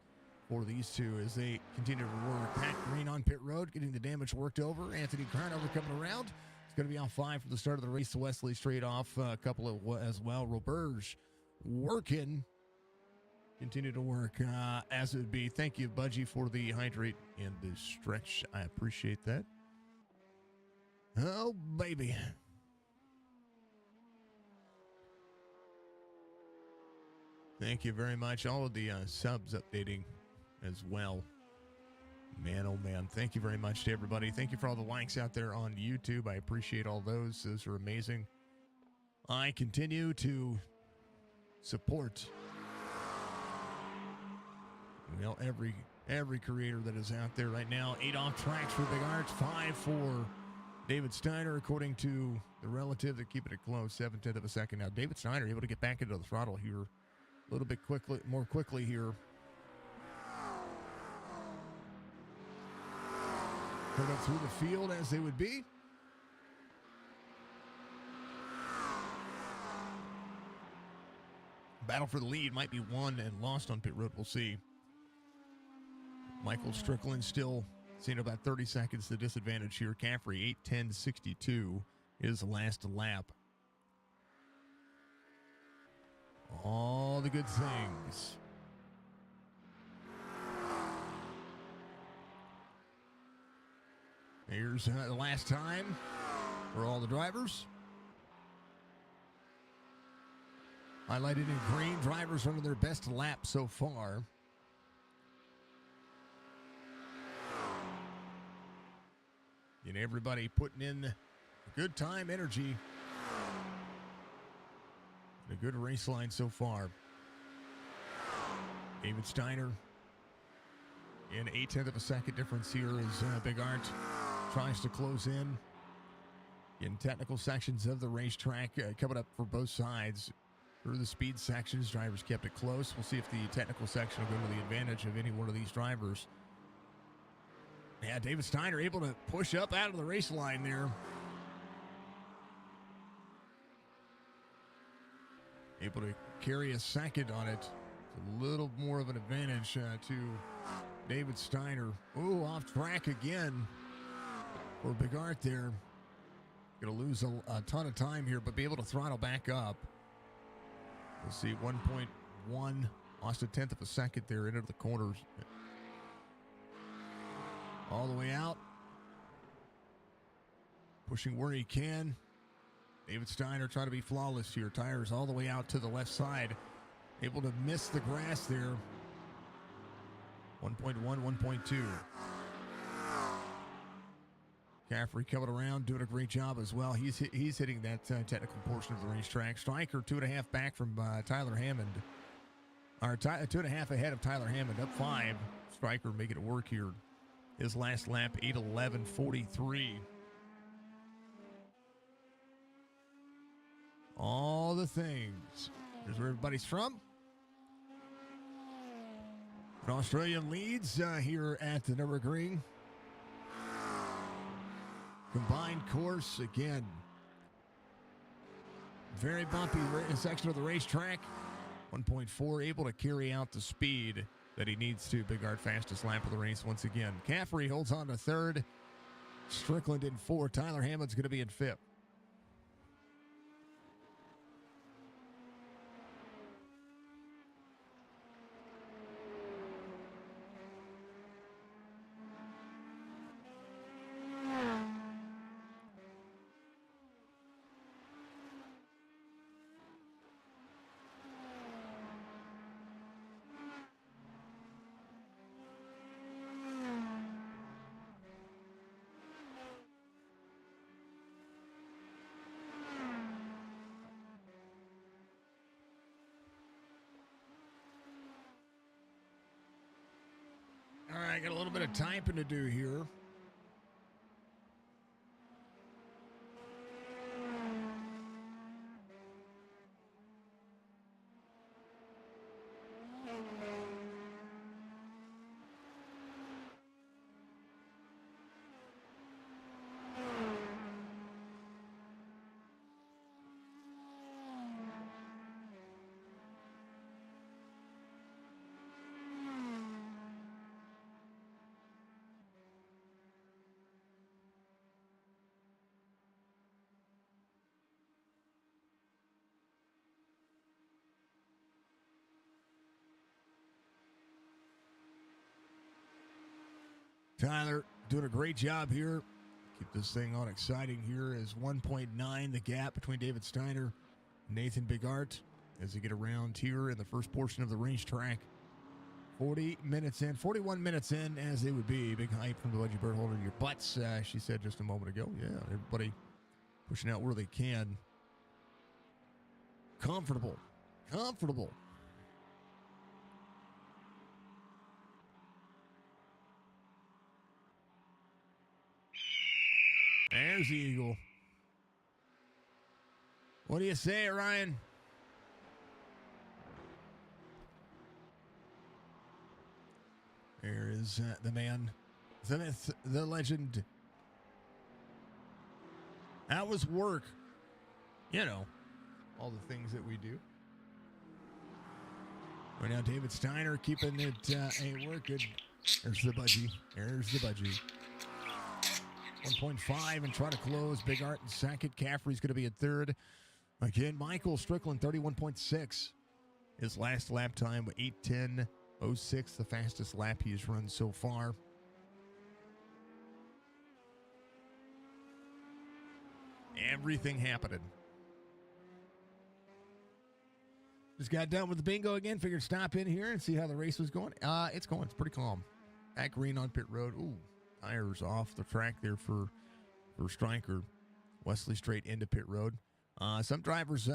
for these two as they continue to work. Pat Green on pit road, getting the damage worked over. Anthony Carnover coming around. It's going to be on 5 from the start of the race. Wesley straight off, a couple of as well. Roberge working. Continue to work as it would be. Thank you, Budgie, for the hydrate and the stretch. I appreciate that. Oh, baby. Thank you very much. All of the subs updating as well. Man, oh man. Thank you very much to everybody. Thank you for all the likes out there on YouTube. I appreciate all those. Those are amazing. I continue to support, well, every creator that is out there right now. 8 off tracks for Big Arts, 5 for David Steiner, according to the relative. They're keeping it close, 7/10 of a second. Now, David Steiner able to get back into the throttle here a little bit more quickly here. Put up through the field as they would be. Battle for the lead might be won and lost on pit road. We'll see. Michael Strickland still seeing about 30 seconds the disadvantage here. Caffrey, 8:10.62 is the last lap. All the good things. Here's the last time for all the drivers. Highlighted in green, drivers running their best lap so far. And everybody putting in a good time, energy. And a good race line so far. David Steiner in 8/10 of a second difference here as Big Art tries to close in technical sections of the racetrack coming up for both sides. Through the speed sections, drivers kept it close. We'll see if the technical section will go to the advantage of any one of these drivers. Yeah, David Steiner able to push up out of the race line there. Able to carry a second on it. It's a little more of an advantage to David Steiner. Ooh, off track again for Big Art there. Going to lose a ton of time here, but be able to throttle back up. We'll see, 1.1, lost 1/10 of a second there into the corners. All the way out. Pushing where he can. David Steiner trying to be flawless here. Tires all the way out to the left side. Able to miss the grass there. 1.1, 1.2. Caffrey coming around, doing a great job as well. He's hitting that technical portion of the racetrack. Stryker 2.5 back from Tyler Hammond. Or 2.5 ahead of Tyler Hammond, up 5. Stryker making it work here. His last lap, 8:11.43. All the things. Here's where everybody's from. An Australian leads here at the Nürburgring. Combined course again. Very bumpy section of the racetrack. 1.4, able to carry out the speed that he needs to. Big Art, fastest lap of the race once again. Caffrey holds on to third. Strickland in fourth. Tyler Hammond's going to be in fifth. All right, got a little bit of typing to do here. Tyler doing a great job here. Keep this thing on exciting here as 1.9 the gap between David Steiner and Nathan Bigart as they get around here in the first portion of the racetrack. 41 minutes in as they would be. Big hype from the Budgie Bird holder. Your butts, she said just a moment ago. Yeah, everybody pushing out where they can. Comfortable. There's the Eagle. What do you say, Ryan? There is the man, the myth, the legend. That was work. You know, all the things that we do. Right now, David Steiner keeping it a work. Good. There's the budgie. 1.5 and trying to close. Big Art in second. Caffrey's going to be in third. Again, Michael Strickland, 31.6. His last lap time, 8:10.06, the fastest lap he has run so far. Everything happening. Just got done with the bingo again. Figured stop in here and see how the race was going. It's going. It's pretty calm. At green on pit road. Ooh, tires off the track there for Stryker. Wesley straight into pit road. Some drivers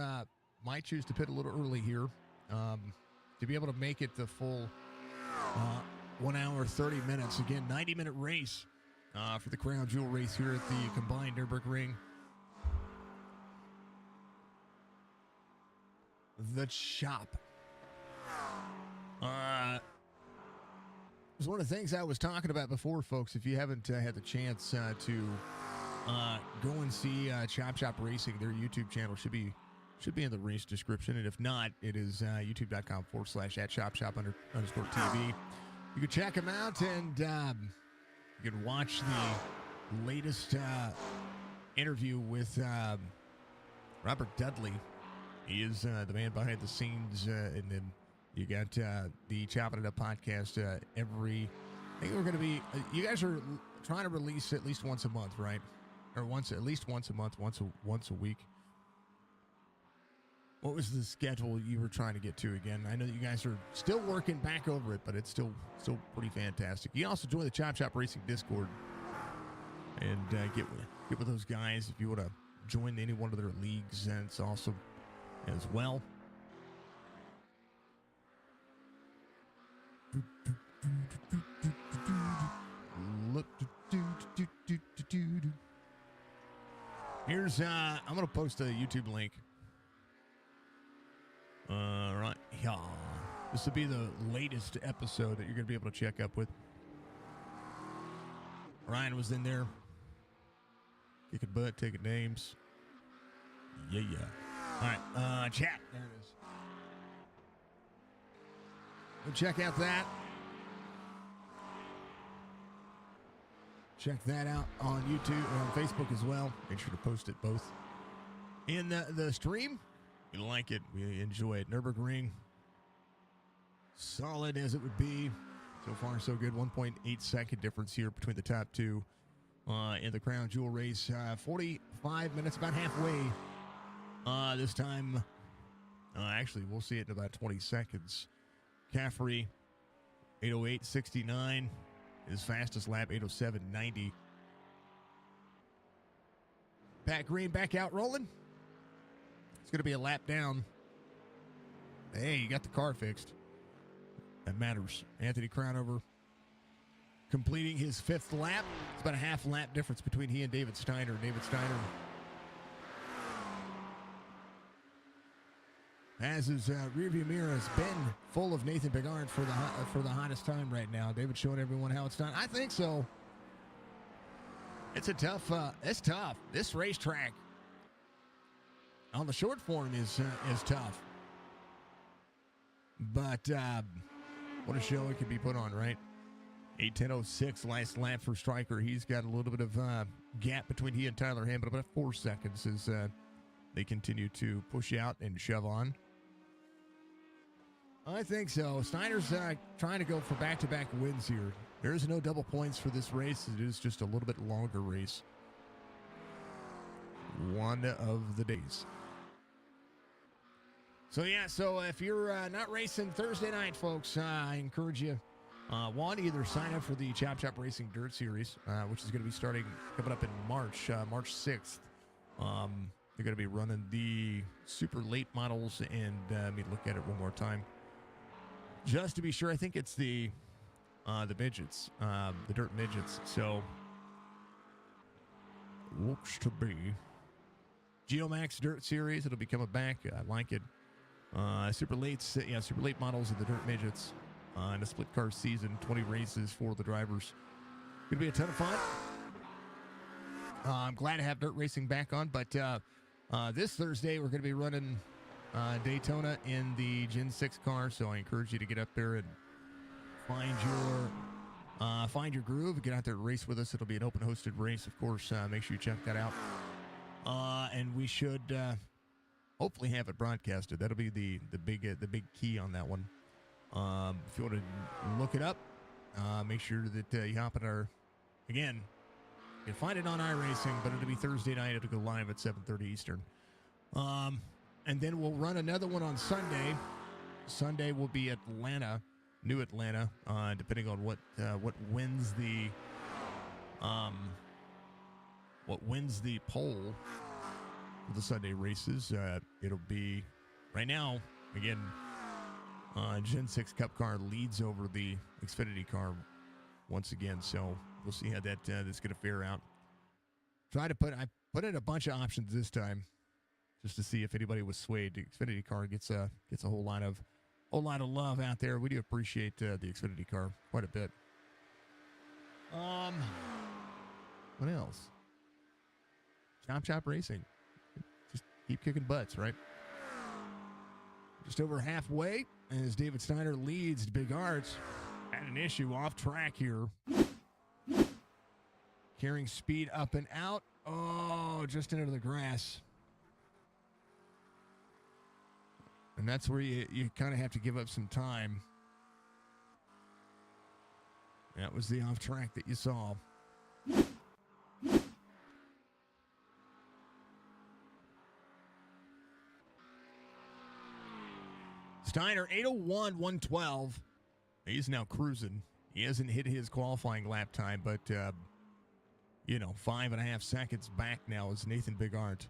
might choose to pit a little early here to be able to make it the full 1 hour, 30 minutes. Again, 90-minute race for the Crown Jewel race here at the combined Nürburgring. The Chop. It was one of the things I was talking about before, folks. If you haven't had the chance to go and see Chop Racing, their YouTube channel should be in the race description. And if not, it is youtube.com/@ChopShop_TV. You can check them out and you can watch the latest interview with Robert Dudley. He is the man behind the scenes, and then you got the Chopping It Up podcast I think we're going to be, you guys are trying to release at least once a month, right? Or at least once a month, once a week. What was the schedule you were trying to get to again? I know that you guys are still working back over it, but it's still pretty fantastic. You can also join the Chop Racing Discord and get with those guys if you want to join any one of their leagues, and it's awesome as well. Here's I'm gonna post a YouTube link. Right, yeah. This will be the latest episode that you're gonna be able to check up with. Ryan was in there, kicking butt, taking names. Yeah. All right, chat. There it is. Go check out that. Check that out on YouTube or on Facebook as well. Make sure to post it both in the stream. We like it. We enjoy it. Nürburgring, solid as it would be. So far, so good. 1.8 second difference here between the top two in the crown jewel race. 45 minutes, about halfway. This time, actually, we'll see it in about 20 seconds. Caffrey, 8:08.69. His fastest lap, 8:07.90. Pat Green back out rolling. It's going to be a lap down. Hey, you got the car fixed. That matters. Anthony Crownover completing his 5th lap. It's about a half lap difference between he and David Steiner. David Steiner has his rearview mirror has been full of Nathan Bigard for the hottest time right now. David showing everyone how it's done. I think so. It's a tough. It's tough. This racetrack on the short form is tough. But what a show it could be put on, right? 8:10.06 last lap for Stryker. He's got a little bit of gap between he and Tyler Hammond, about 4 seconds as they continue to push out and shove on. I think so. Steiner's trying to go for back-to-back wins here. There is no double points for this race. It is just a little bit longer race. One of the days. So, yeah, if you're not racing Thursday night, folks, I encourage you, either sign up for the Chop Racing Dirt Series, which is going to be starting coming up in March 6th. They're going to be running the super late models, and let me look at it one more time. Just to be sure, I think it's the midgets, the dirt midgets. So, looks to be Geomax Dirt Series. It'll be coming back. I like it. Super late models of the dirt midgets in a split car season. 20 races for the drivers. Gonna be a ton of fun. I'm glad to have dirt racing back on, but this Thursday we're going to be running Daytona in the Gen 6 car, so I encourage you to get up there and find your groove. Get out there and race with us. It'll be an open hosted race, of course. Make sure you check that out. And we should hopefully have it broadcasted. That'll be the big key on that one. If you want to look it up, make sure that you hop in our, again, you can find it on iRacing, but it'll be Thursday night. It'll go live at 7:30 Eastern. And then we'll run another one on Sunday. Sunday will be Atlanta, New Atlanta, depending on what wins the poll for the Sunday races. It'll be right now again. Gen 6 Cup car leads over the Xfinity car once again, so we'll see how that's going to fare out. I put in a bunch of options this time, just to see if anybody was swayed. The Xfinity car gets a whole lot of love out there. We do appreciate the Xfinity car quite a bit. What else? Chop Racing. Just keep kicking butts, right? Just over halfway as David Steiner leads Big Arts. Had an issue off track here. Carrying speed up and out. Oh, just into the grass. And that's where you kind of have to give up some time. That was the off track that you saw. Steiner, 8:01.112. He's now cruising. He hasn't hit his qualifying lap time, but, 5.5 seconds back now is Nathan Bigart.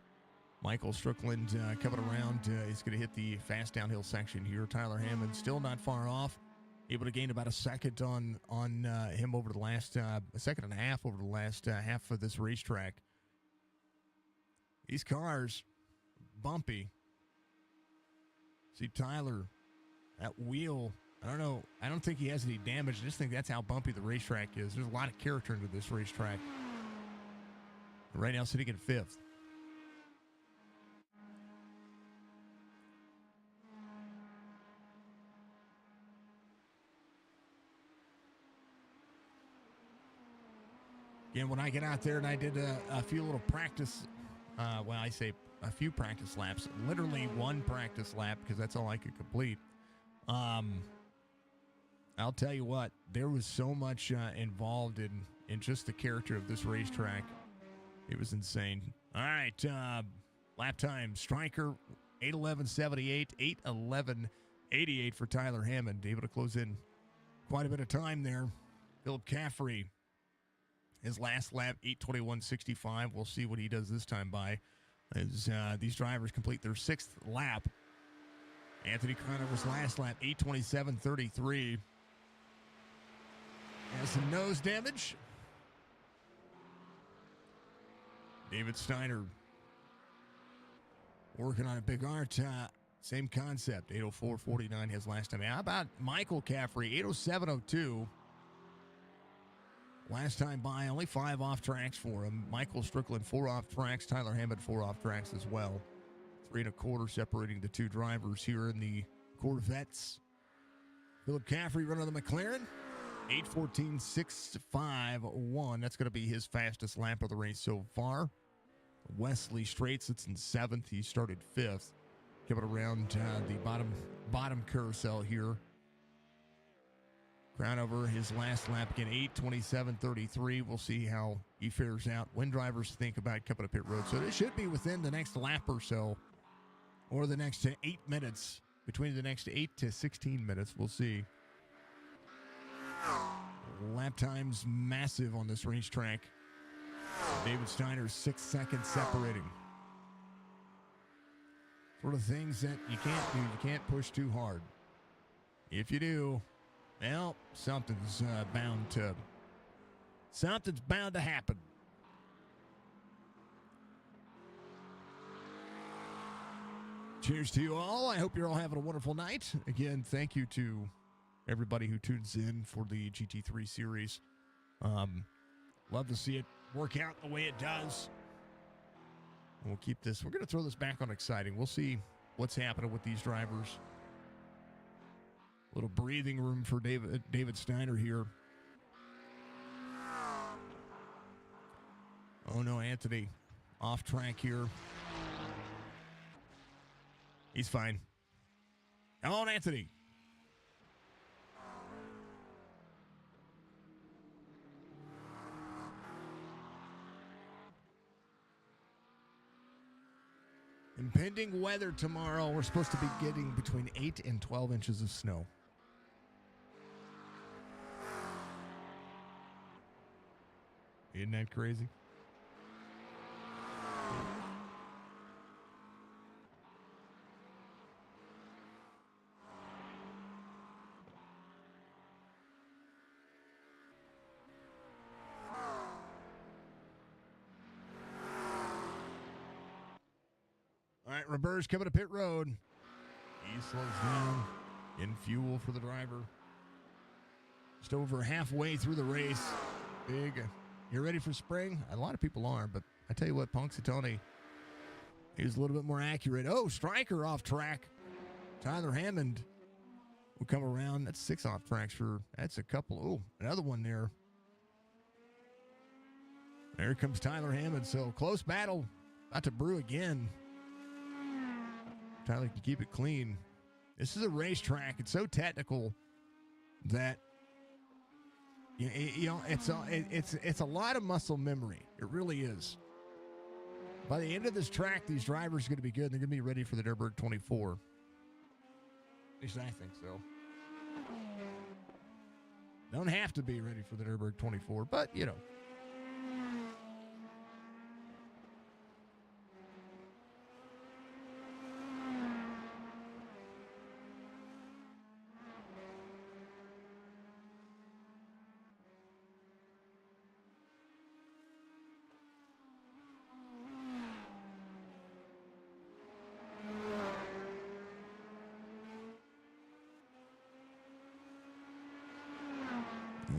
Michael Strickland coming around. He's going to hit the fast downhill section here. Tyler Hammond still not far off. Able to gain about a second on him over the last, a second and a half over the last half of this racetrack. These cars, bumpy. See Tyler, that wheel, I don't know. I don't think he has any damage. I just think that's how bumpy the racetrack is. There's a lot of character into this racetrack. Right now sitting in 5th. And when I get out there and I did a few little practice, well, I say a few practice laps, literally one practice lap because that's all I could complete. I'll tell you what, there was so much involved in just the character of this racetrack. It was insane. All right, lap time, Striker, 8:11.78, 8:11.88 for Tyler Hammond, able to close in quite a bit of time there. Philip Caffrey, his last lap, 8:21.65. We'll see what he does this time by as these drivers complete their sixth lap. Anthony Cronover's last lap, 8:27.33. Has some nose damage. David Steiner working on a big art. Same concept, 8:04.49 his last time. How about Michael Caffrey, 8:07.02. Last time by, only 5 off tracks for him. Michael Strickland, 4 off tracks. Tyler Hammond, 4 off tracks as well. 3 1/4 separating the two drivers here in the Corvettes. Philip Caffrey running the McLaren, 8:14.651. That's going to be his fastest lap of the race so far. Wesley Straight sits in 7th. He started 5th. Coming around the bottom carousel here. Crownover, his last lap again, 8:27.33. We'll see how he fares out when drivers think about coming to pit road. So this should be within the next lap or so, or the next 8 minutes. Between the next 8 to 16 minutes, we'll see. Lap time's massive on this racetrack. David Steiner's 6 seconds separating. Sort of things that you can't do. You can't push too hard. If you do, well, something's bound to happen. Cheers to you all. I hope you're all having a wonderful night. Again, thank you to everybody who tunes in for the GT3 series. Love to see it work out the way it does. We'll keep this. We're going to throw this back on exciting. We'll see what's happening with these drivers. A little breathing room for David Steiner here. Oh no, Anthony off track here. He's fine. Come on, Anthony. Impending weather tomorrow. We're supposed to be getting between 8 and 12 inches of snow. Isn't that crazy? All right, Robert's coming to pit road. He slows down in fuel for the driver. Just over halfway through the race. Big. You ready for spring? A lot of people are, but I tell you what, Punxsutawney, he's a little bit more accurate. Oh, Striker off track. Tyler Hammond will come around. That's 6 off tracks for, that's a couple. Oh, another one there. There comes Tyler Hammond. So close battle. About to brew again. Tyler can keep it clean. This is a racetrack. It's so technical that it's a lot of muscle memory. It really is. By the end of this track, these drivers are going to be good. They're going to be ready for the Nürburgring 24. At least I think so. Don't have to be ready for the Nürburgring 24, but you know.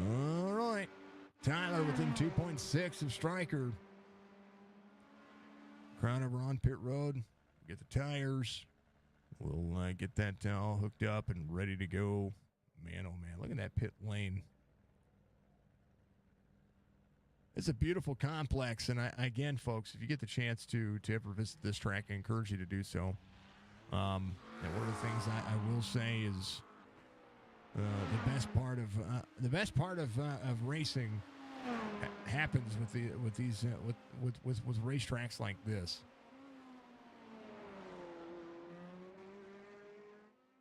All right. Tyler within 2.6 of Striker. Crownover on pit road. Get the tires. We'll get that all hooked up and ready to go. Man, oh man, look at that pit lane. It's a beautiful complex, and again, folks, if you get the chance to ever visit this track, I encourage you to do so. And one of the things I will say is the best part of racing happens with racetracks like this.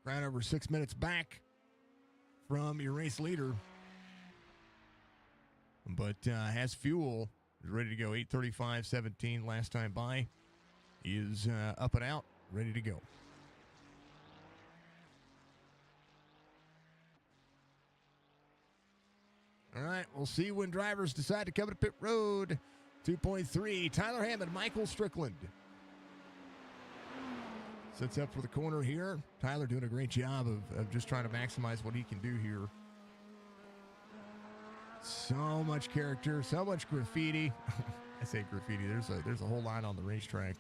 Right over 6 minutes back from your race leader, but has fuel, is ready to go. 8:35.17 last time by. He is up and out, ready to go. All right, we'll see when drivers decide to come to pit road. 2.3, Tyler Hammond, Michael Strickland. Sets up for the corner here. Tyler doing a great job of just trying to maximize what he can do here. So much character, so much graffiti. I say graffiti. There's a whole lot on the racetrack.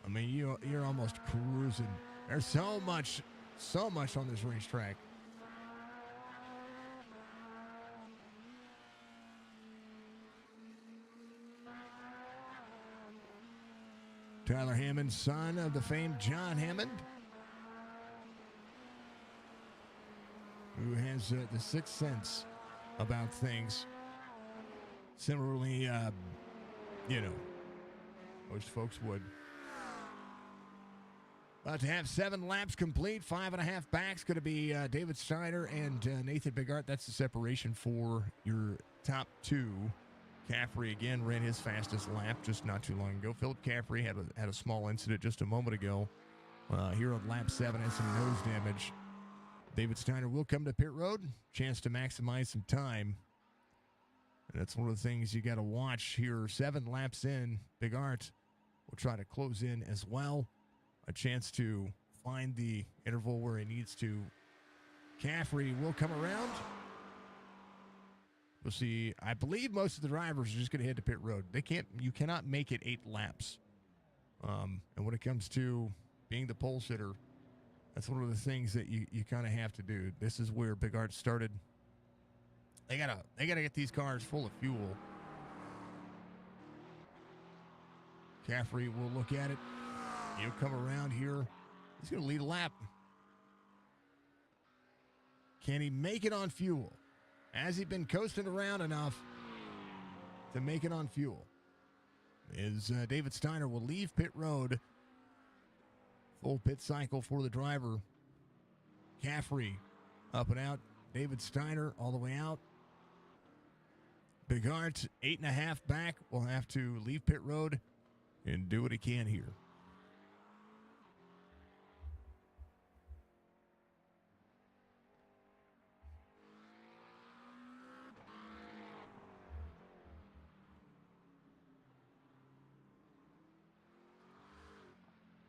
I mean, you're almost cruising. There's so much on this racetrack. Tyler Hammond, son of the famed John Hammond, who has the sixth sense about things. Similarly, most folks would. About to have 7 laps complete, 5.5 backs. Going to be David Steiner and Nathan Bigart. That's the separation for your top 2. Caffrey again ran his fastest lap just not too long ago. Philip Caffrey had a small incident just a moment ago. Here on lap 7, has some nose damage. David Steiner will come to pit road. Chance to maximize some time. And that's one of the things you got to watch here. 7 laps in. Bigart will try to close in as well. A chance to find the interval where he needs to. Caffrey will come around. We'll see. I believe most of the drivers are just going to head to pit road. You cannot make it 8 laps. And when it comes to being the pole sitter, that's one of the things that you kind of have to do. This is where Bigart started. They gotta get these cars full of fuel. Caffrey will look at it. He'll come around here. He's going to lead a lap. Can he make it on fuel? Has he been coasting around enough to make it on fuel? Is David Steiner will leave pit road. Full pit cycle for the driver. Caffrey up and out. David Steiner all the way out. Bigart 8.5 back. Will have to leave pit road and do what he can here.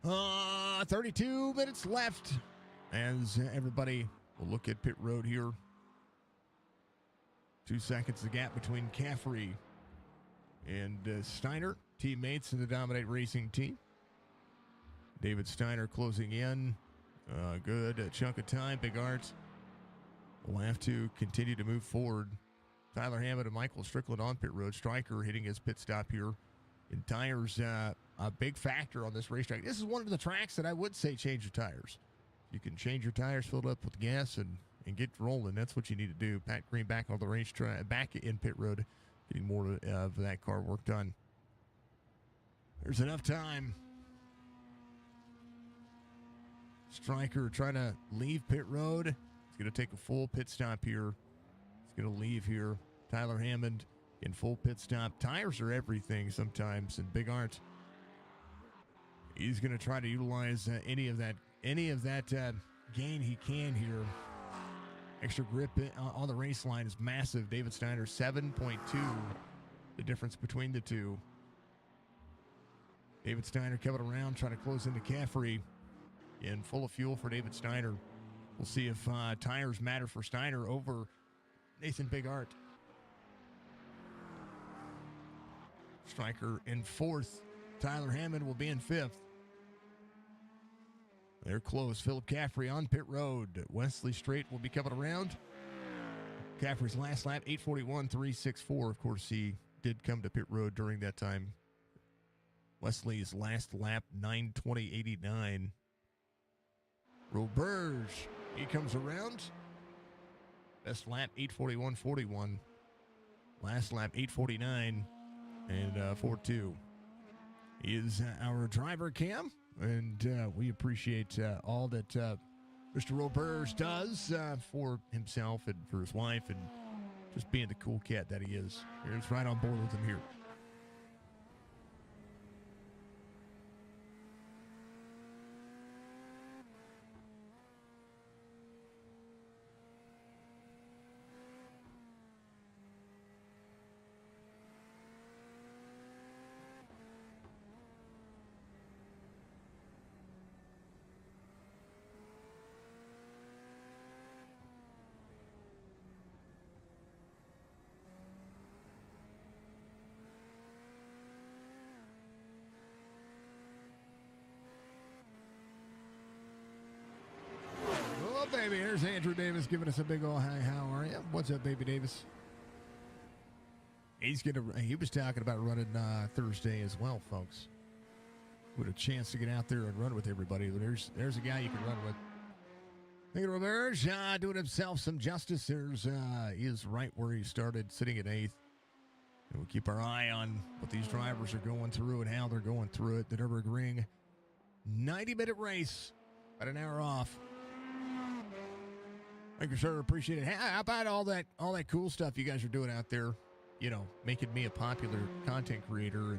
Uh, 32 minutes left as everybody will look at pit road here. 2 seconds the gap between Caffrey and Steiner, teammates in the Dominate Racing team. David Steiner closing in. Good chunk of time. Bigart will have to continue to move forward. Tyler Hammond and Michael Strickland on pit road. Stryker hitting his pit stop here. And tires, a big factor on this racetrack. This is one of the tracks that I would say change your tires. You can change your tires, fill it up with gas, and get rolling. That's what you need to do. Pat Green back on the racetrack, back in pit road, getting more of that car work done. There's enough time. Stryker trying to leave pit road. He's going to take a full pit stop here. He's going to leave here. Tyler Hammond in full pit stop. Tires are everything sometimes, and Bigart, he's going to try to utilize any of that gain he can here. Extra grip on the race line is massive. David Steiner 7.2, the difference between the two. David Steiner coming around, trying to close into Caffrey, in full of fuel for David Steiner. We'll see if tires matter for Steiner over Nathan Bigart. Stryker in 4th. Tyler Hammond will be in 5th. They're close. Philip Caffrey on pit road. Wesley Strait will be coming around. Caffrey's last lap, 8:41.364. Of course, he did come to pit road during that time. Wesley's last lap, 9:20.89. Roberge, he comes around. Best lap, 8:41.41. Last lap, 8:49 and 42. He is our driver, Cam, and we appreciate all that Mr. Roberge does for himself and for his wife and just being the cool cat that he is. He's right on board with him here. Baby, here's Andrew Davis giving us a big old hi. How are you? What's up, baby Davis? He was talking about running Thursday as well, folks. With a chance to get out there and run with everybody. There's a guy you can run with. Thank you, Roberge, doing himself some justice. He is right where he started, sitting at 8th. And we'll keep our eye on what these drivers are going through and how they're going through it. The Nürburgring 90-minute race, about an hour off. Thank you, sir. Appreciate it. How about all that cool stuff you guys are doing out there? You know, making me a popular content creator, and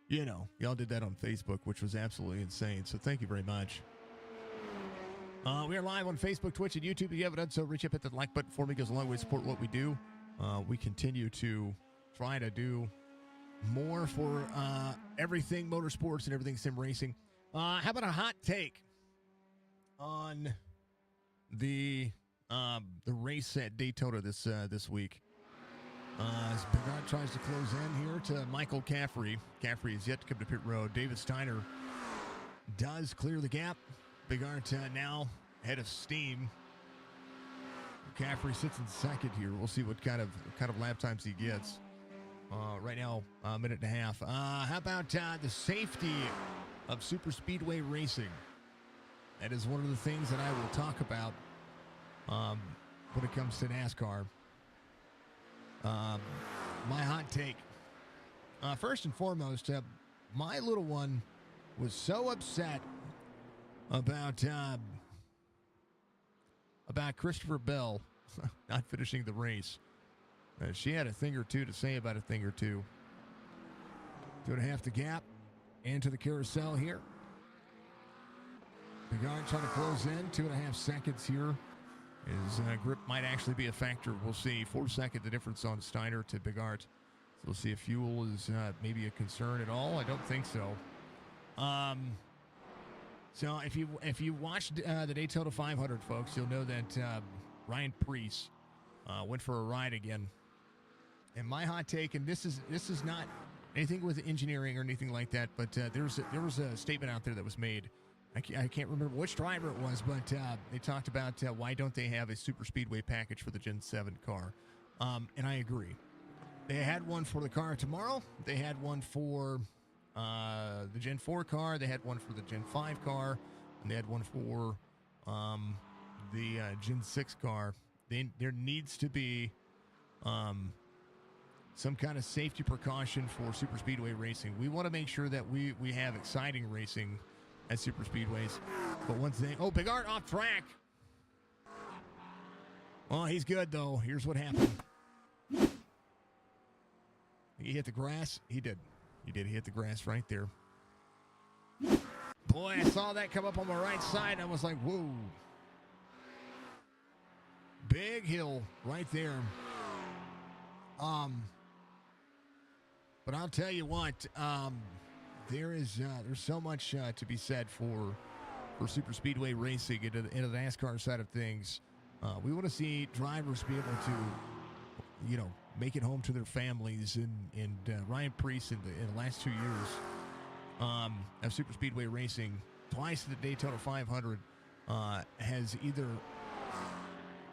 you know, y'all did that on Facebook, which was absolutely insane. So thank you very much. We are live on Facebook, Twitch, and YouTube. If you haven't done so, reach up, hit the like button for me. It goes a long way to support what we do. We continue to try to do more for everything motorsports and everything sim racing. How about a hot take on the race at Daytona this week? As Bigard tries to close in here to Michael Caffrey. Caffrey is yet to come to pit road. David Steiner does clear the gap. Bigard now ahead of steam. Caffrey sits in second here. We'll see what kind of lap times he gets. Right now, a minute and a half. How about the safety of super speedway racing? That is one of the things that I will talk about when it comes to NASCAR. My hot take. First and foremost, my little one was so upset about Christopher Bell not finishing the race. She had a thing or two to say about a thing or two. 2.5 the gap into the carousel here. Bigard trying to close in. 2.5 seconds here. His grip might actually be a factor. We'll see. 4 seconds the difference on Steiner to Bigard. So we'll see if fuel is maybe a concern at all. I don't think so. So if you watched the Daytona 500, folks, you'll know that Ryan Preece went for a ride again. And my hot take, and this is not anything with engineering or anything like that, but there was a statement out there that was made. I can't remember which driver it was, but they talked about why don't they have a super speedway package for the Gen 7 car. And I agree. They had one for the car tomorrow. They had one for the Gen 4 car. They had one for the Gen 5 car. And they had one for the Gen 6 car. There needs to be some kind of safety precaution for super speedway racing. We want to make sure that we have exciting racing at super speedways. But one thing, Bigard off track. Well, he's good though. Here's what happened. He hit the grass. He did. He hit the grass right there. Boy, I saw that come up on my right side. I was like, whoa. Big hill right there. But I'll tell you what, there's so much to be said for super speedway racing into the NASCAR side of things. We want to see drivers be able to, make it home to their families. And Ryan Preece in the last 2 years of super speedway racing, twice at the Daytona 500, has either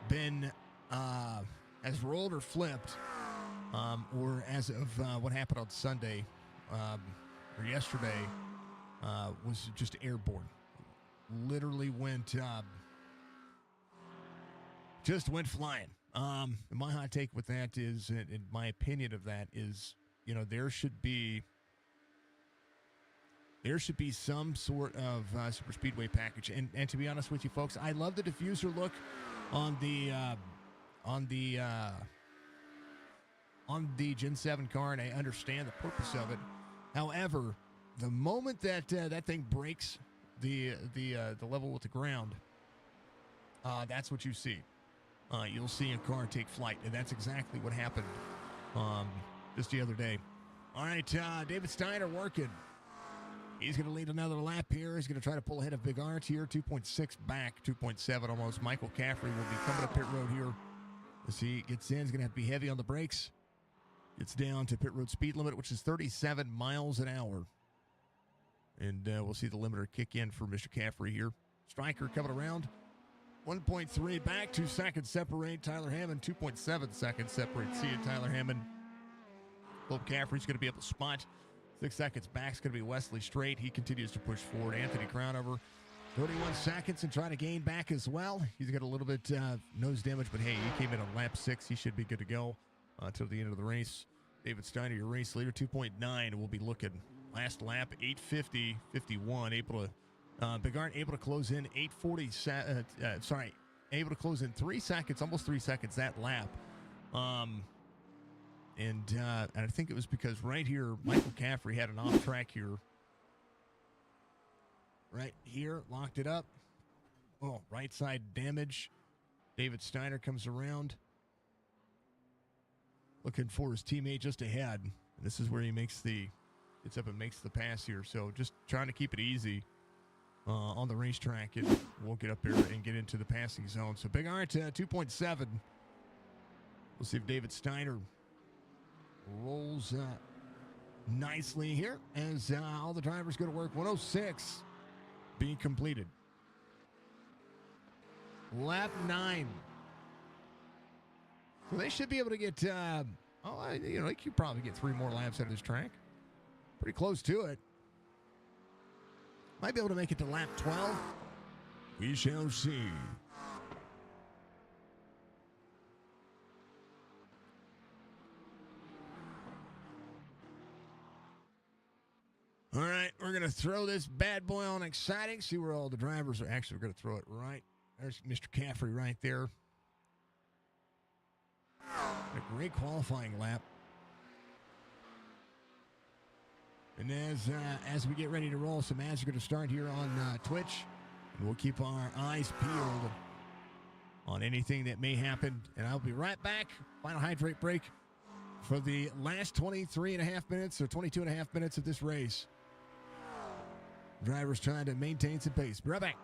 been has rolled or flipped, or as of what happened on Sunday or yesterday, was just airborne. Literally just went flying. My hot take with that is, in my opinion of that is, there should be some sort of super speedway package. And to be honest with you folks, I love the diffuser look on the Gen 7 car, and I understand the purpose of it. However, the moment that that thing breaks the level with the ground, that's what you see. You'll see a car take flight, and that's exactly what happened just the other day. All right, David Steiner working. He's going to lead another lap here. He's going to try to pull ahead of Big Art here. 2.6 back, 2.7 almost. Michael Caffrey will be coming up pit road here. As he gets in, he's going to have to be heavy on the brakes. Gets down to pit road speed limit, which is 37 miles an hour. And we'll see the limiter kick in for Mr. Caffrey here. Stryker coming around. 1.3 back, 2 seconds separate Tyler Hammond. 2.7 seconds separate. See you, Tyler Hammond. Bob Caffrey's going to be able to spot. 6 seconds back is going to be Wesley Strait. He continues to push forward. Anthony Crownover, 31 seconds and trying to gain back as well. He's got a little bit nose damage, but hey, he came in on lap 6. He should be good to go until the end of the race. David Steiner, your race leader, 2.9. We'll be looking last lap, 8:50.51. Big Art able to close in 8:40. Able to close in 3 seconds, almost 3 seconds that lap. And I think it was because right here, Michael Caffrey had an off track here. Right here, locked it up. Oh, right side damage. David Steiner comes around. Looking for his teammate just ahead. And this is where he gets up and makes the pass here. So just trying to keep it easy on the racetrack. And we'll get up there and get into the passing zone. So Big Art 2.7. We'll see if David Steiner rolls nicely here as all the drivers go to work. 106 being completed. Lap 9. So they should be able to get, they could probably get 3 more laps out of this track. Pretty close to it. Might be able to make it to lap 12. We shall see. All right, we're going to throw this bad boy on exciting. See where all the drivers are. Actually, we're going to throw it right. There's Mr. Caffrey right there. A great qualifying lap. And as we get ready to roll, some ads are going to start here on Twitch. And we'll keep our eyes peeled on anything that may happen. And I'll be right back. Final hydrate break for the last 23 and a half minutes or 22 and a half minutes of this race. Drivers trying to maintain some pace. Be right back.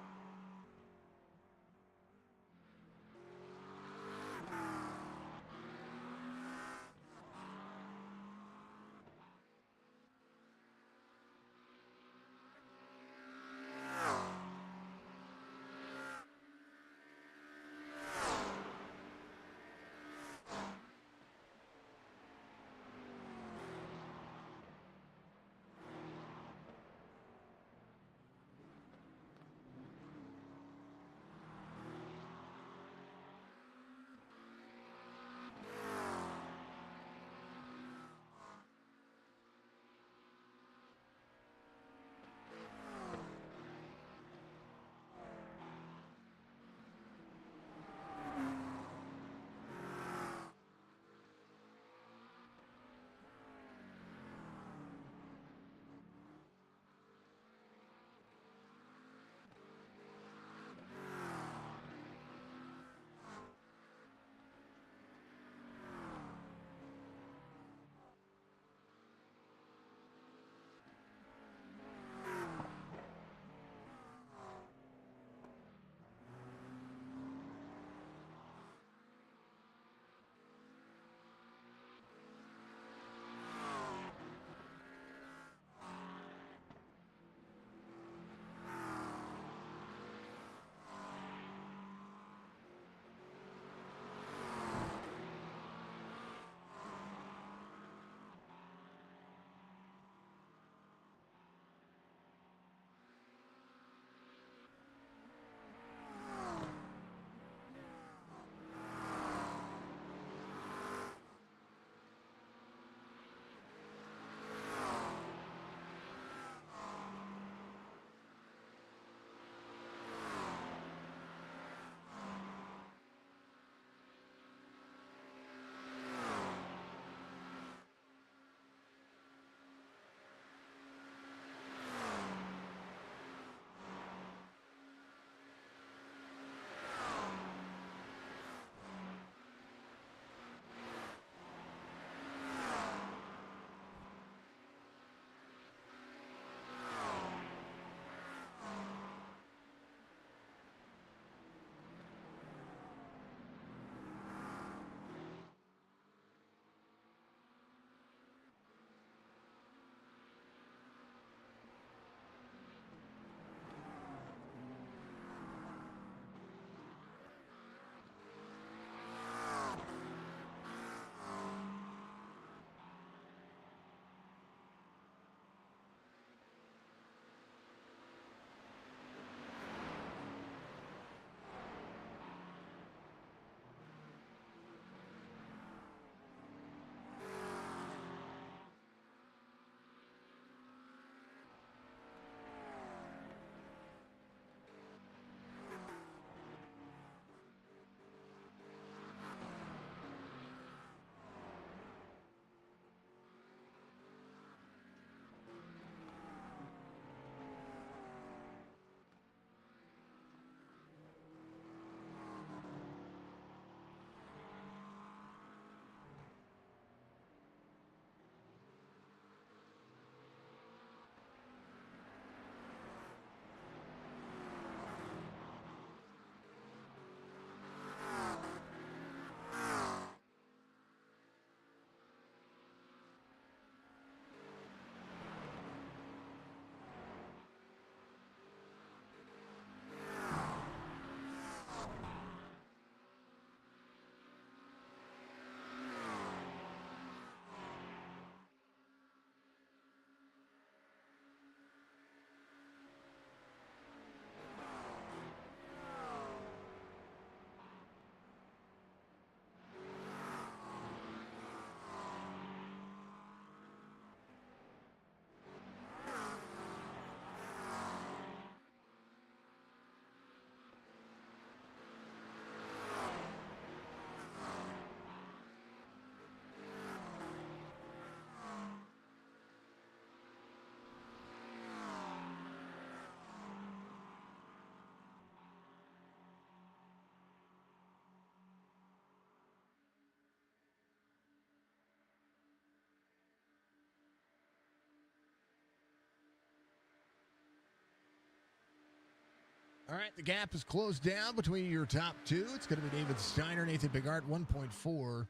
All right, the gap is closed down between your top two. It's going to be David Steiner, Nathan Bigart, 1.4,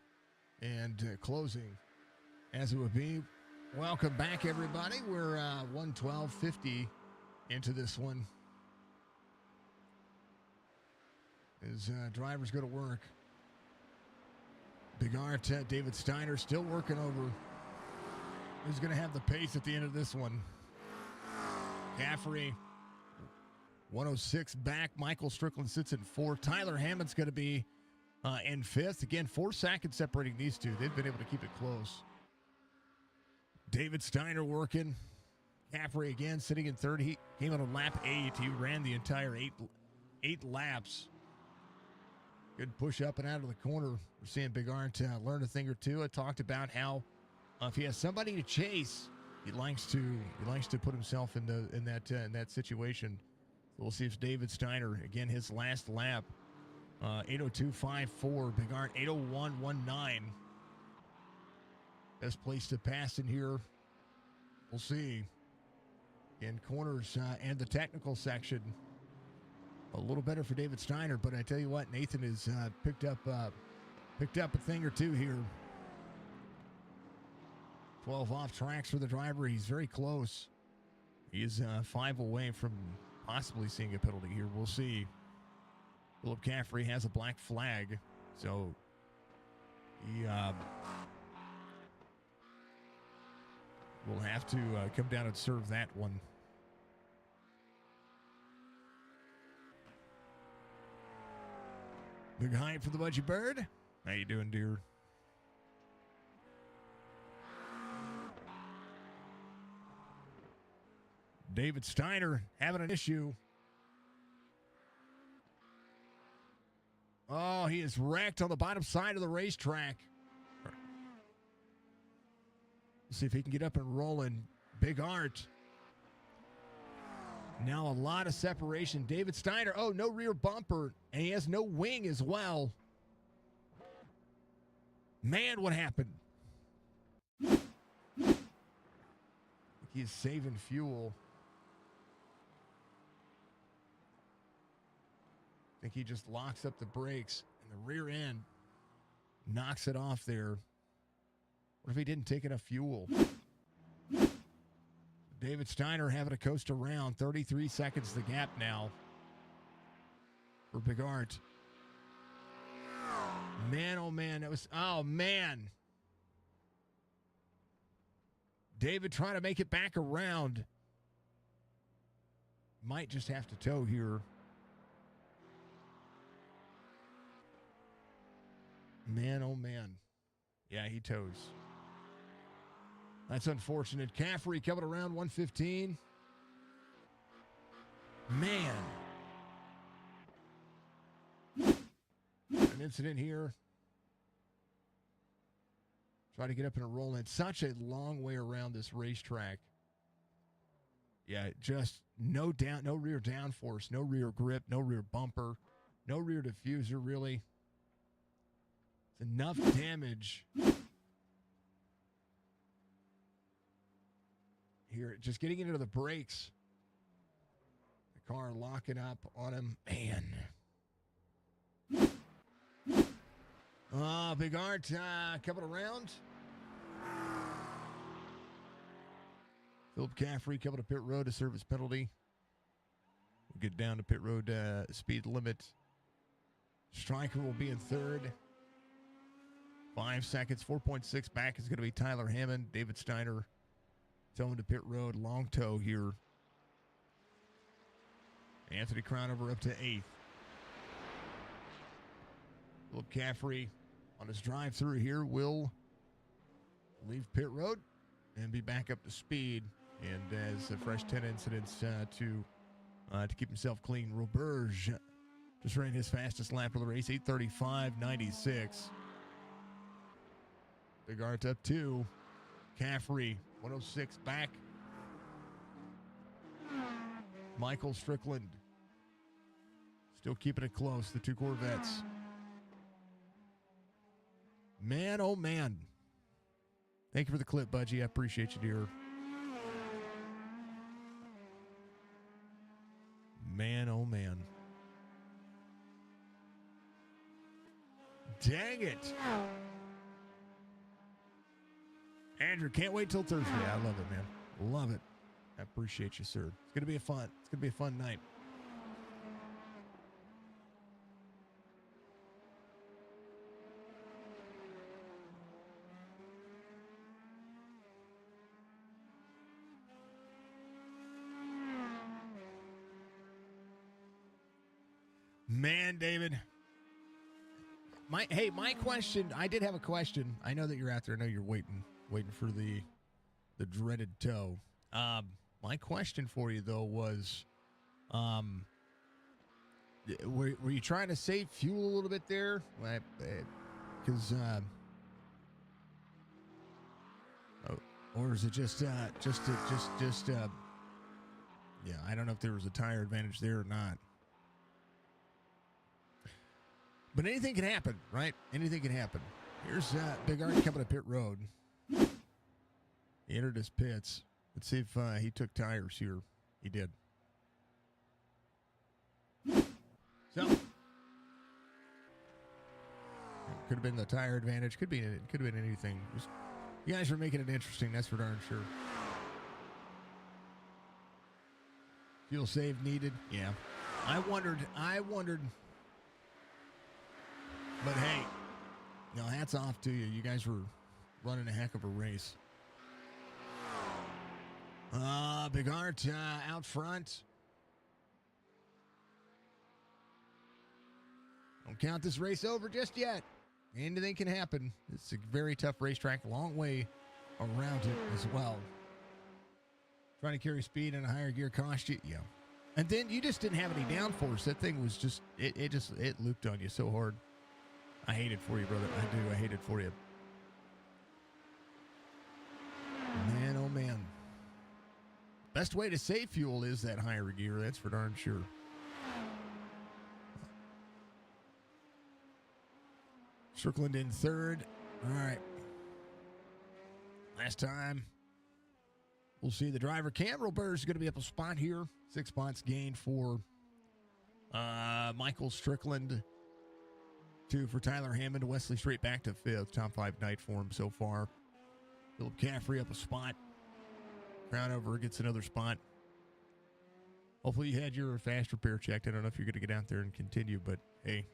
and closing as it would be. Welcome back, everybody. We're 112.50 into this one. As drivers go to work. Bigart, David Steiner still working over who's going to have the pace at the end of this one. Caffrey, 106 back. Michael Strickland sits in 4th. Tyler Hammond's going to be in 5th. Again, 4 seconds separating these two. They've been able to keep it close. David Steiner working. Caffrey again sitting in 3rd. He came out on lap 8. He ran the entire eight laps. Good push up and out of the corner. We're seeing Bigart learn a thing or two. I talked about how if he has somebody to chase, he likes to put himself in that situation. So we'll see if David Steiner, again, his last lap, 8:02.54. Bigart 8:01.19. Best place to pass in here. We'll see. In corners and the technical section, a little better for David Steiner, but I tell you what, Nathan has picked up a thing or two here. 12 off tracks for the driver. He's very close. He is 5 away from possibly seeing a penalty here. We'll see. Philip Caffrey has a black flag, so he will have to come down and serve that one. Big hype for the Budgie Bird. How you doing, dear? David Steiner having an issue. Oh, he is wrecked on the bottom side of the racetrack. Let's see if he can get up and rolling. Bigart. Now a lot of separation. David Steiner, oh, no rear bumper, and he has no wing as well. Man, what happened? He's saving fuel. I think he just locks up the brakes, and the rear end knocks it off there. What if he didn't take enough fuel? David Steiner having to coast around. 33 seconds the gap now for Bigart. Man, oh man, oh man. David trying to make it back around. Might just have to tow here. Man, oh man. Yeah, he tows. That's unfortunate. Caffrey coming around 115. Man. An incident here. Try to get up in a roll. It's such a long way around this racetrack. Yeah, just no rear downforce, no rear grip, no rear bumper, no rear diffuser, really. It's enough damage. Here, just getting into the brakes. The car locking up on him. Man. Bigart coming around. Philip Caffrey coming to pit road to serve his penalty. We'll get down to pit road speed limit. Stryker will be in 3rd. 5 seconds. 4.6 back is going to be Tyler Hammond. David Steiner towing to pit road. Long tow here. Anthony Crownover up to 8th. Philip Caffrey on his drive through here will leave pit road and be back up to speed. And as a fresh 10 incidents to keep himself clean. Roberge just ran his fastest lap of the race, 8:35.96. Bigart up 2. Caffrey, 106 back. Michael Strickland still keeping it close, the 2 Corvettes. Man, oh man. Thank you for the clip, Budgie. I appreciate you, dear. Man, oh man. Dang it. Andrew, can't wait till Thursday. I love it, man. Love it. I appreciate you, sir. It's gonna be it's gonna be a fun night. Man, David. My question, I did have a question. I know that you're out there. I know you're waiting for the dreaded tow. My question for you though was, were you trying to save fuel a little bit there? Because or is it just yeah, I don't know if there was a tire advantage there or not. But anything can happen, right? Anything can happen. Here's Big Art coming up pit road. He entered his pits. Let's see if he took tires here. He did. So could have been the tire advantage. Could have been anything. You guys are making it interesting. That's for darn sure. Fuel save needed. Yeah. I wondered. But hey, hats off to you. You guys were running a heck of a race. Big Art out front. Don't count this race over just yet. Anything can happen. It's a very tough racetrack, a long way around it as well. Trying to carry speed in a higher gear cost you. Yeah. And then you just didn't have any downforce. That thing was just, it looped on you so hard. I hate it for you, brother. I do. I hate it for you. Man, oh man. Best way to save fuel is that higher gear. That's for darn sure. Strickland in third. All right. Last time. We'll see the driver. Cameron Burr is going to be up a spot here. 6 spots gained for Michael Strickland. 2 for Tyler Hammond. Wesley straight back to 5th. Top 5 night for him so far. Philip Caffrey up a spot. Crownover gets another spot. Hopefully you had your fast repair checked. I don't know if you're going to get out there and continue, but hey,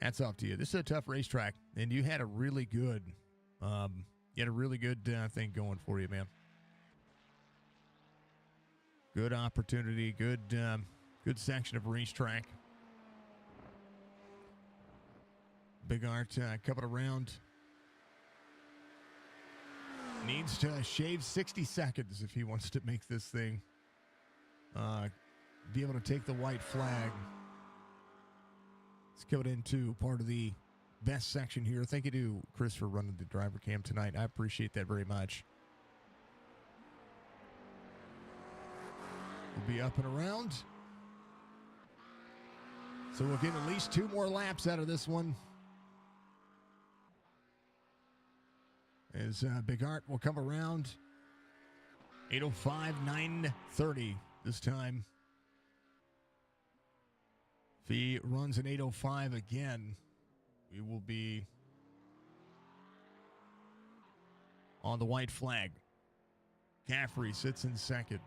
hats off to you. This is a tough racetrack, and you had a really good, thing going for you, man. Good opportunity, good section of racetrack. Big Art coming around. Needs to shave 60 seconds if he wants to make this thing. Be able to take the white flag. It's coming into part of the best section here. Thank you to Chris for running the driver cam tonight. I appreciate that very much. We'll be up and around. So we'll get at least 2 more laps out of this one. As Big Art will come around. 8:05, 9:30 this time. If he runs an 8:05 again, we will be on the white flag. Caffrey sits in second.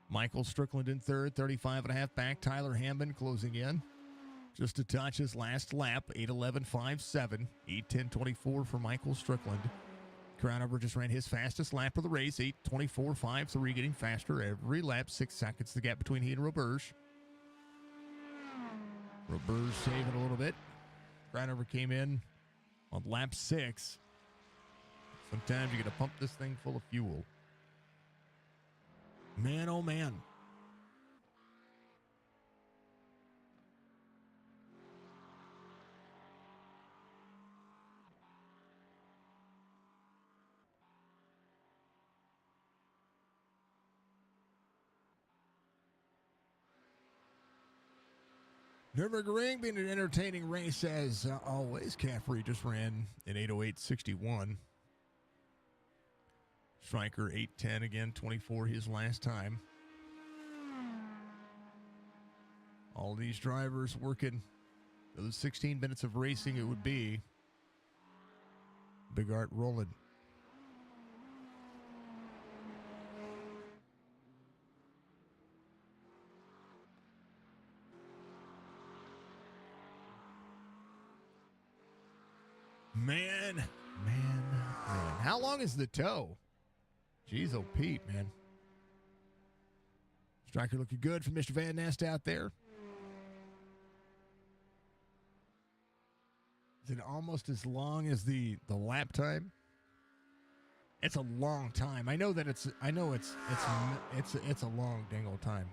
Michael Strickland in third, 35.5 back. Tyler Hammond closing in. Just to touch his last lap, 8:11.57, 8:10.24 for Michael Strickland. Crownover just ran his fastest lap of the race, 8:24.53, getting faster every lap, 6 seconds the gap between he and Roberge. Roberge saving a little bit. Crownover came in on lap 6. Sometimes you got to pump this thing full of fuel. Man, oh man. Nürburgring being an entertaining race as always. Caffrey just ran in 8:08.61. Stryker 8:10 again, 24 his last time. All these drivers working those 16 minutes of racing it would be. Big Art rolling. Man. How long is the tow? Jeez, oh Pete, man. Striker looking good for Mr. Van Nest out there. Is it almost as long as the lap time? It's a long time. I know it's a long dang old time.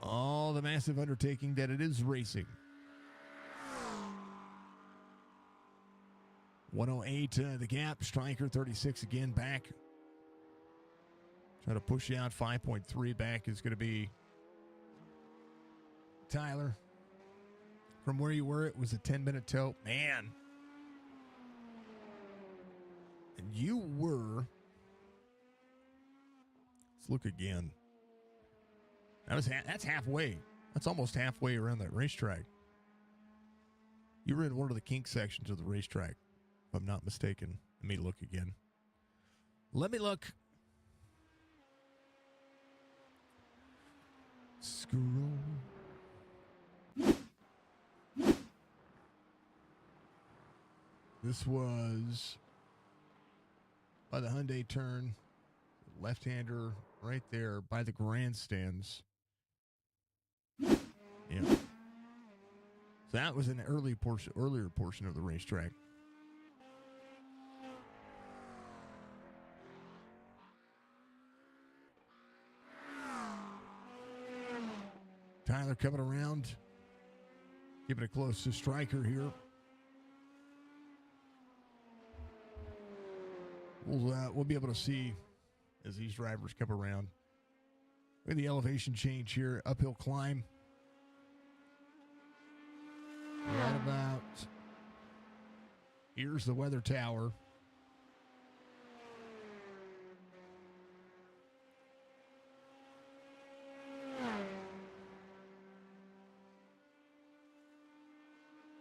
Oh, the massive undertaking that it is racing. 108 the gap. Striker 36 again back. Try to push you out. 5.3 back is going to be Tyler. From where you were, it was a 10-minute tow. Man. And you were. Let's look again. That's halfway. That's almost halfway around that racetrack. You were in one of the kink sections of the racetrack, if I'm not mistaken. Let me look again. Let me look. Scroll. This was by the Hyundai turn. Left-hander right there by the grandstands. Yeah. So that was an earlier portion of the racetrack. Tyler coming around, keeping it close to Striker here. We'll be able to see as these drivers come around. Look at the elevation change here, uphill climb. Right about here's the weather tower.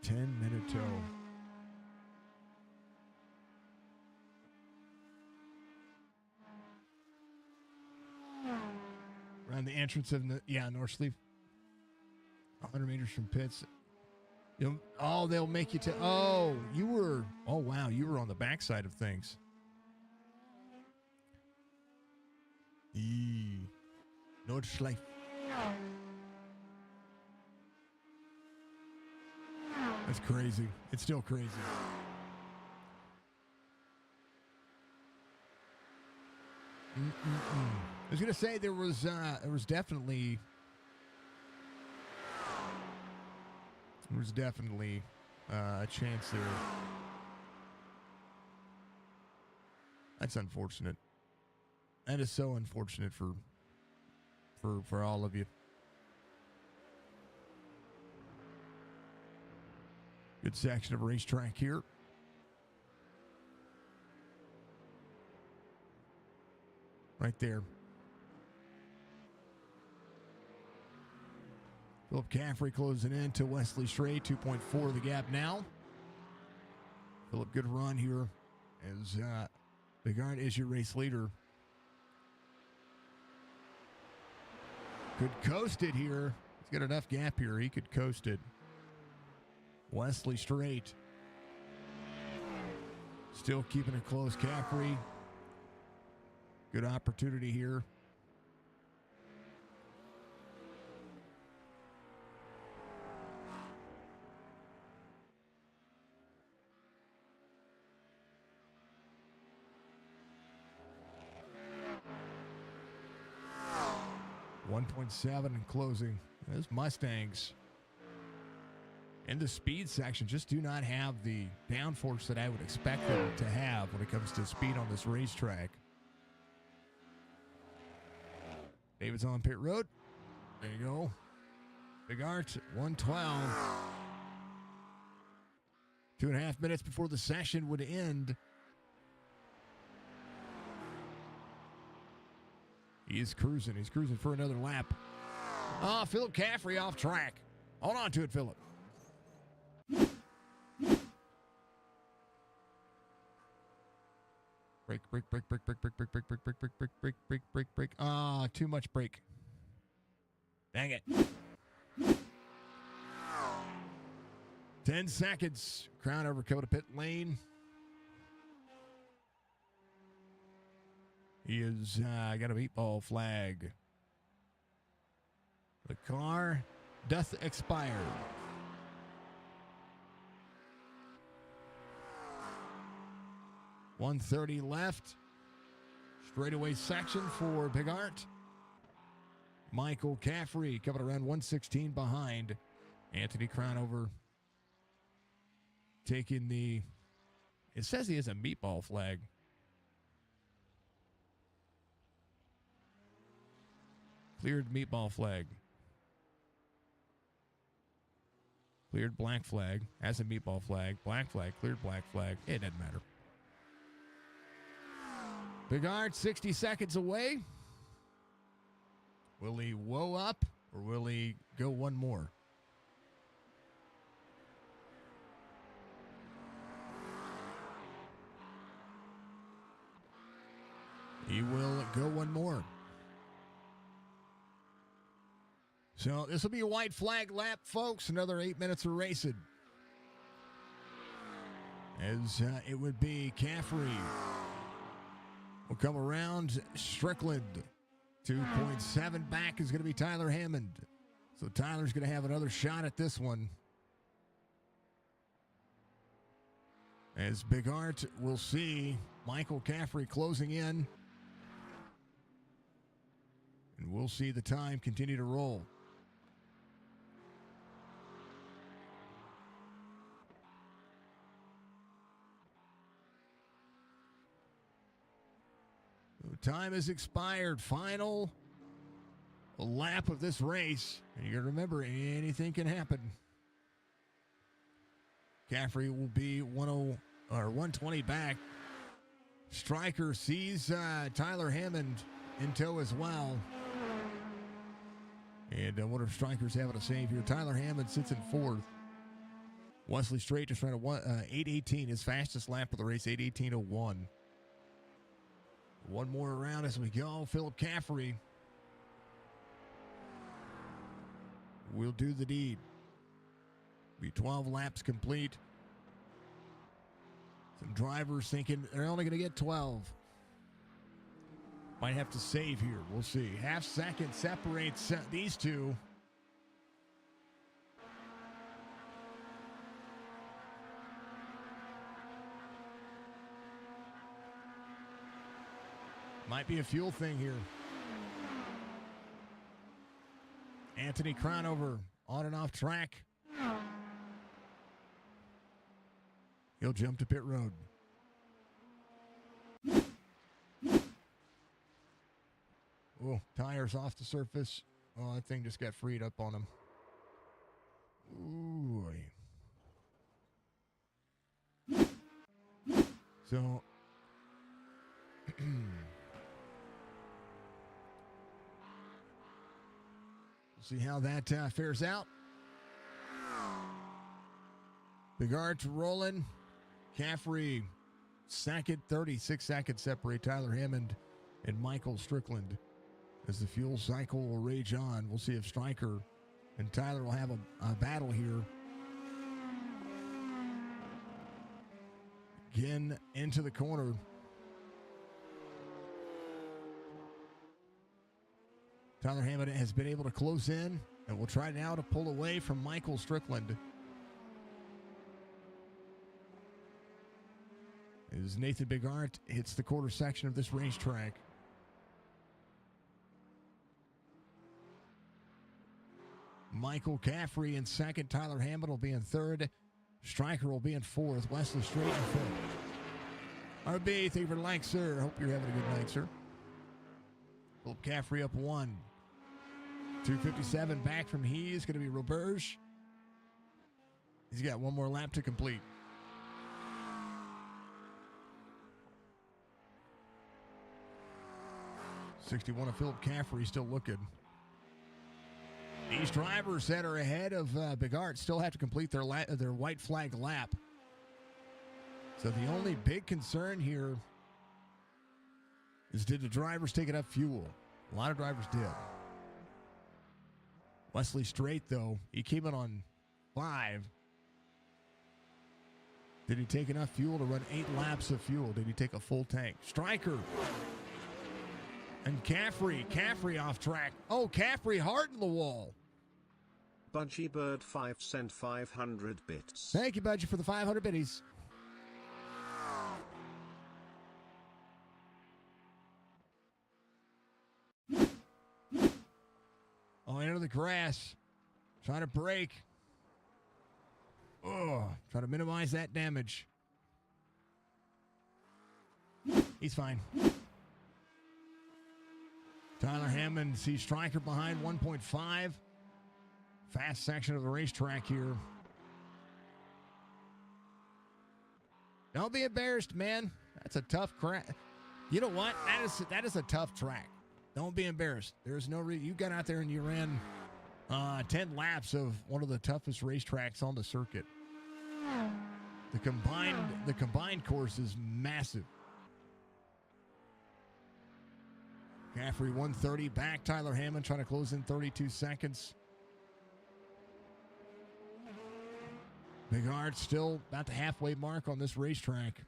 Ten-minute tow. Around the entrance of North Sleeve. 100 meters from pits. They'll make you wow, you were on the backside of things. Nordschleife. That's crazy. It's still crazy. I was gonna say there was definitely a chance there. That's unfortunate. That is so unfortunate for all of you. Good section of racetrack here. Right there. Philip Caffrey closing in to Wesley Strait, 2.4 the gap now. Philip, good run here as Bigard is your race leader. Could coast it here. He's got enough gap here. He could coast it. Wesley Strait. Still keeping it close. Caffrey. Good opportunity here. .7 in closing. Those Mustangs in the speed section just do not have the downforce that I would expect them to have when it comes to speed on this racetrack. David's on pit road. There you go. Big Art, 112. 2.5 minutes before the session would end. He is cruising. He's cruising for another lap. Ah, Philip Caffrey off track. Hold on to it, Philip. Brake. Ah, too much brake. Dang it. 10 seconds. Crown over Coda pit lane. He has got a meatball flag. The car doth expire. .130 left. Straightaway section for Big Art. Michael Caffrey coming around 116 behind. Anthony Crownover taking the... It says he has a meatball flag. Cleared meatball flag. Cleared black flag. Has a meatball flag. Black flag. Cleared black flag. It doesn't matter. Big Art 60 seconds away. Will he woe up or will he go one more? He will go one more. So this will be a white flag lap, folks. Another 8 minutes of racing. As it would be Caffrey will come around. Strickland 2.7 back is going to be Tyler Hammond. So Tyler's going to have another shot at this one. As Big Art will see Michael Caffrey closing in. And we'll see the time continue to roll. Time has expired. Final lap of this race. And you got to remember, anything can happen. Caffrey will be 120 back. Stryker sees Tyler Hammond in tow as well. And I wonder if Stryker's having a save here. Tyler Hammond sits in fourth. Wesley Strait just ran a 8:18, his fastest lap of the race, 8:18.01. One more around as we go. Philip Caffrey will do the deed. Be 12 laps complete. Some drivers thinking they're only going to get 12. Might have to save here. We'll see. Half second separates these two. Might be a fuel thing here. Anthony Crownover on and off track. He'll jump to pit road. Oh, tires off the surface. Oh, that thing just got freed up on him. Ooh. So, see how that fares out. Big Art rolling. Caffrey second, 36 seconds separate Tyler Hammond and Michael Strickland. As the fuel cycle will rage on, we'll see if Stryker and Tyler will have a battle here. Again, into the corner. Tyler Hammond has been able to close in and will try now to pull away from Michael Strickland. As Nathan Big Art hits the quarter section of this racetrack. Michael Caffrey in second. Tyler Hammond will be in third. Stryker will be in fourth. Wesley Strait in fifth. RB, thank you for the like, sir. Hope you're having a good night, sir. Philip Caffrey up one. 257 back from he is going to be Roberge. He's got one more lap to complete. 61 of Philip Caffrey still looking. These drivers that are ahead of Big Art still have to complete their white flag lap. So the only big concern here is, did the drivers take enough fuel? A lot of drivers did. Wesley Straight, though, he came in on 5. Did he take enough fuel to run 8 laps of fuel? Did he take a full tank? Stryker and Caffrey off track. Oh, Caffrey hard in the wall. Budgie Bird 5 sent 500 bits. Thank you, Budgie, for the 500 bitties. Oh, into the grass. Trying to brake. Oh, trying to minimize that damage. He's fine. Tyler Hammond sees Stryker behind 1.5. Fast section of the racetrack here. Don't be embarrassed, man. That's a tough crack. You know what? That is a tough track. Don't be embarrassed. There's no reason. You got out there and you ran 10 laps of one of the toughest racetracks on the circuit. The combined course is massive. Caffrey 130 back. Tyler Hammond trying to close in 32 seconds. Big Art still about the halfway mark on this racetrack.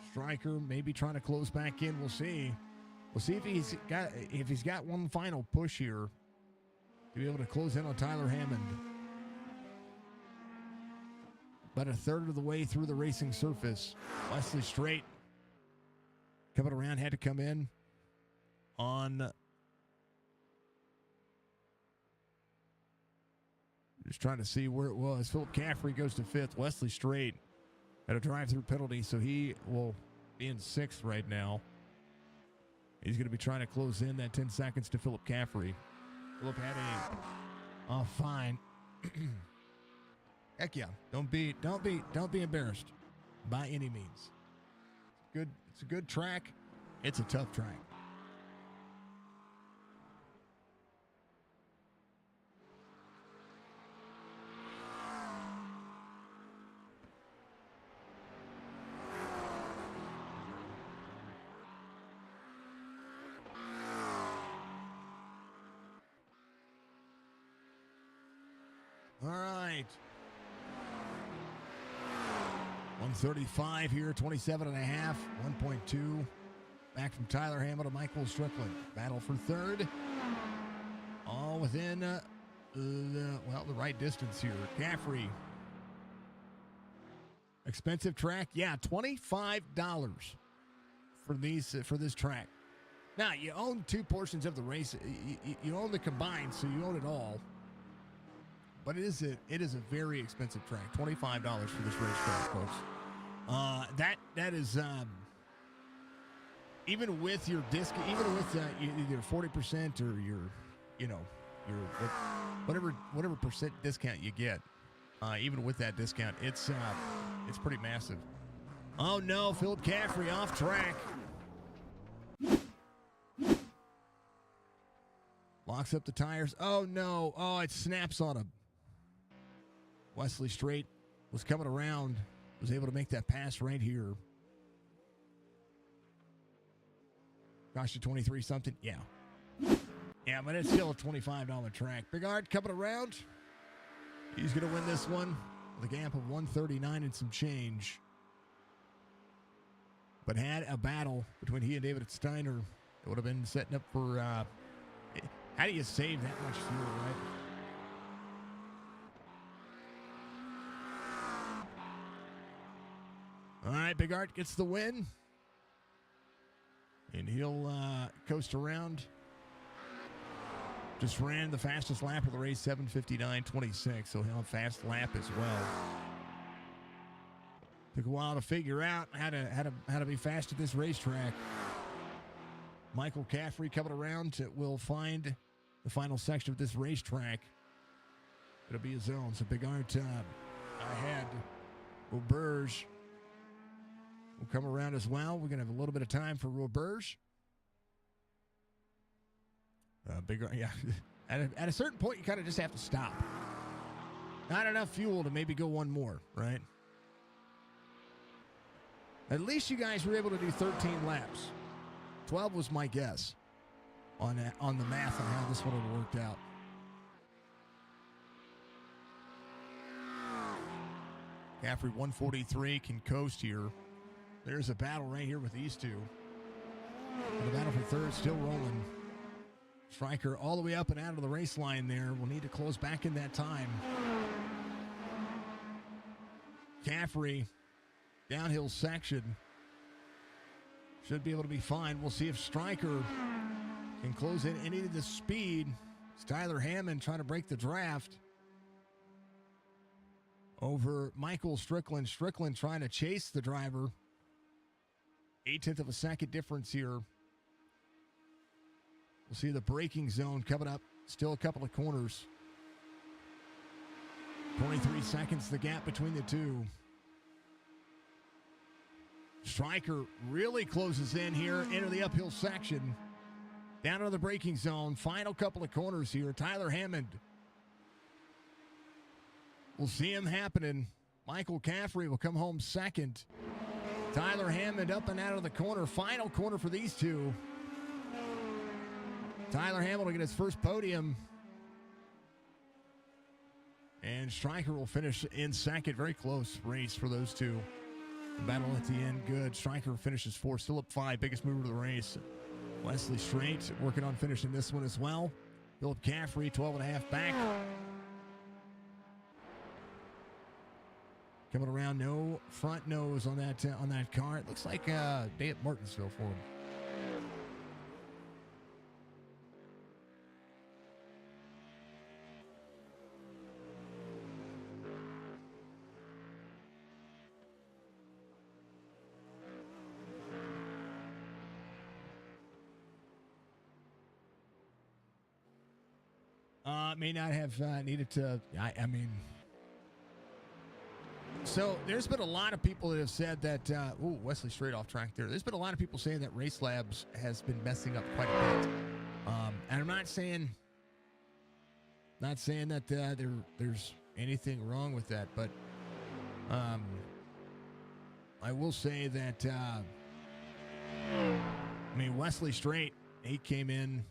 Stryker maybe trying to close back in. We'll see. We'll see if he's got one final push here to be able to close in on Tyler Hammond. About a third of the way through the racing surface. Wesley Straight coming around, had to come in on. Just trying to see where it was. Philip Caffrey goes to 5th. Wesley Straight had a drive-through penalty, so he will be in 6th right now. He's going to be trying to close in that 10 seconds to Philip Caffrey. Philip had a fine. Heck yeah! Don't be embarrassed by any means. It's a good track. It's a tough track. All right. 135 here, 27.5, 1.2. Back from Tyler Hammond to Michael Strickland. Battle for 3rd. All within the right distance here. Caffrey. Expensive track. Yeah, $25 for this track. Now, you own 2 portions of the race. You own the combined, so you own it all. But it is a very expensive track. $25 for this racetrack, folks. That is even with your disc, even with either 40% or your whatever percent discount you get. Even with that discount, it's pretty massive. Oh no, Philip Caffrey off track. Locks up the tires. Oh no. Oh, it snaps on him. Wesley Straight was coming around, was able to make that pass right here. Cost you 23 something? Yeah. Yeah, but it's still a $25 track. Big Art coming around. He's going to win this one with a gap of 139 and some change. But had a battle between he and David Steiner. It would have been setting up for, how do you save that much fuel, right? All right, Big Art gets the win. And he'll coast around. Just ran the fastest lap of the race, 7:59.26, so he'll have a fast lap as well. Took a while to figure out how to be fast at this racetrack. Michael Caffrey coming around will find the final section of this racetrack. It'll be his own, so Big Art ahead Roberge will come around as well. We're going to have a little bit of time for Roberge. Yeah. At a certain point, you kind of just have to stop. Not enough fuel to maybe go one more, right? At least you guys were able to do 13 laps. 12 was my guess on the math on how this one would have worked out. Caffrey 143 can coast here. There's a battle right here with these two. And the battle for third still rolling. Stryker all the way up and out of the race line there. We'll need to close back in that time. Caffrey, downhill section. Should be able to be fine. We'll see if Stryker can close in any of the speed. It's Tyler Hammond trying to break the draft over Michael Strickland. Strickland trying to chase the driver. 1/8 of a second difference here. We'll see the braking zone coming up. Still a couple of corners. 23 seconds the gap between the two. Stryker really closes in here into the uphill section. Down to the braking zone. Final couple of corners here. Tyler Hammond. We'll see him happening. Michael Caffrey will come home second. Tyler Hammond up and out of the corner. Final corner for these two. Tyler Hammond will get his first podium. And Stryker will finish in second. Very close race for those two. The battle at the end, good. Stryker finishes fourth, still up 5, biggest mover of the race. Wesley Straight working on finishing this one as well. Philip Caffrey, 12.5 back. Coming around, no front nose on that car. It looks like day at Martinsville for him. May not have needed to. I mean, so there's been a lot of people that have said that. Wesley straight off track there. There's been a lot of people saying that Race Labs has been messing up quite a bit. And I'm not saying that there's anything wrong with that, but I will say that. I mean, Wesley Straight, he came in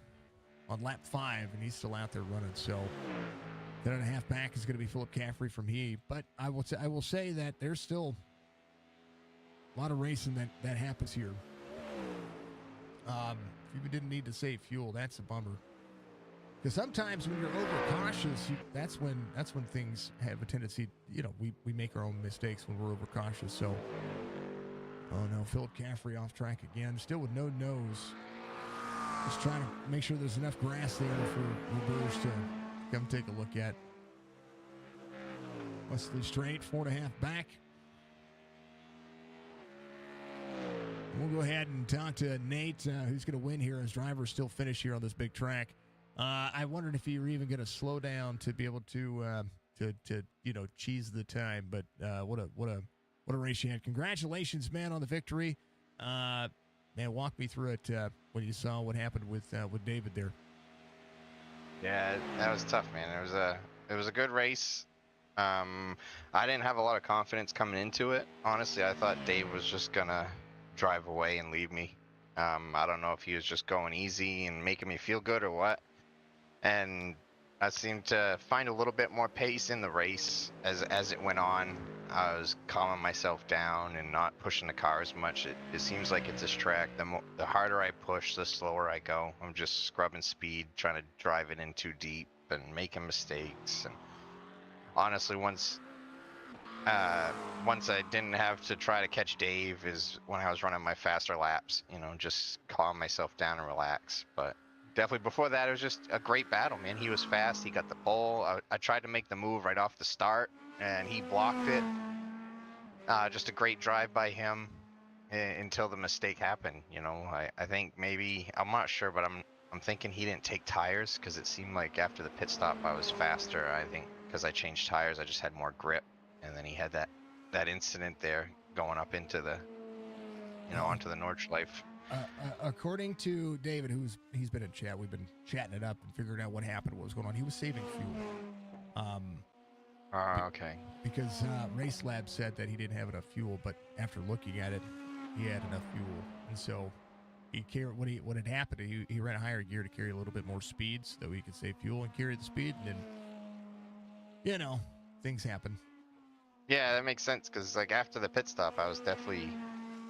on lap 5, and he's still out there running. So 10.5 back is going to be Philip Caffrey from he. But I will say that there's still a lot of racing that happens here. If you didn't need to save fuel, that's a bummer. Because sometimes when you're overcautious, that's when things have a tendency. We make our own mistakes when we're overcautious. So, oh no, Philip Caffrey off track again, still with no nose. Just trying to make sure there's enough grass there for Roberge to come take a look at. Wesley Straight, 4.5 back. We'll go ahead and talk to Nate, who's going to win here as drivers still finish here on this big track. I wondered if you were even going to slow down to be able to cheese the time. But what a race you had! Congratulations, man, on the victory. Man, walk me through it when you saw what happened with David there. Yeah, that was tough, man. It was a good race. I didn't have a lot of confidence coming into it. Honestly, I thought Dave was just gonna drive away and leave me. I don't know if he was just going easy and making me feel good or what. And I seemed to find a little bit more pace in the race as it went on. I was calming myself down and not pushing the car as much. It seems like it's this track. The harder I push, the slower I go. I'm just scrubbing speed, trying to drive it in too deep and making mistakes. And honestly, once I didn't have to try to catch Dave is when I was running my faster laps. Just calm myself down and relax. But definitely before that, it was just a great battle, man. He was fast. He got the pole. I tried to make the move right off the start, and he blocked it. Just a great drive by him until the mistake happened. I think maybe, I'm not sure, but I'm thinking he didn't take tires because it seemed like after the pit stop I was faster. I think because I changed tires, I just had more grip, and then he had that that incident there going up into the, onto the Nordschleife. According to David, he's been in chat, we've been chatting it up and figuring out what happened, what was going on. He was saving fuel. Okay. Because Race Lab said that he didn't have enough fuel, but after looking at it, he had enough fuel, and so he carried what had happened. He ran a higher gear to carry a little bit more speed so that he could save fuel and carry the speed, and then things happen. Yeah, that makes sense because like after the pit stop, I was definitely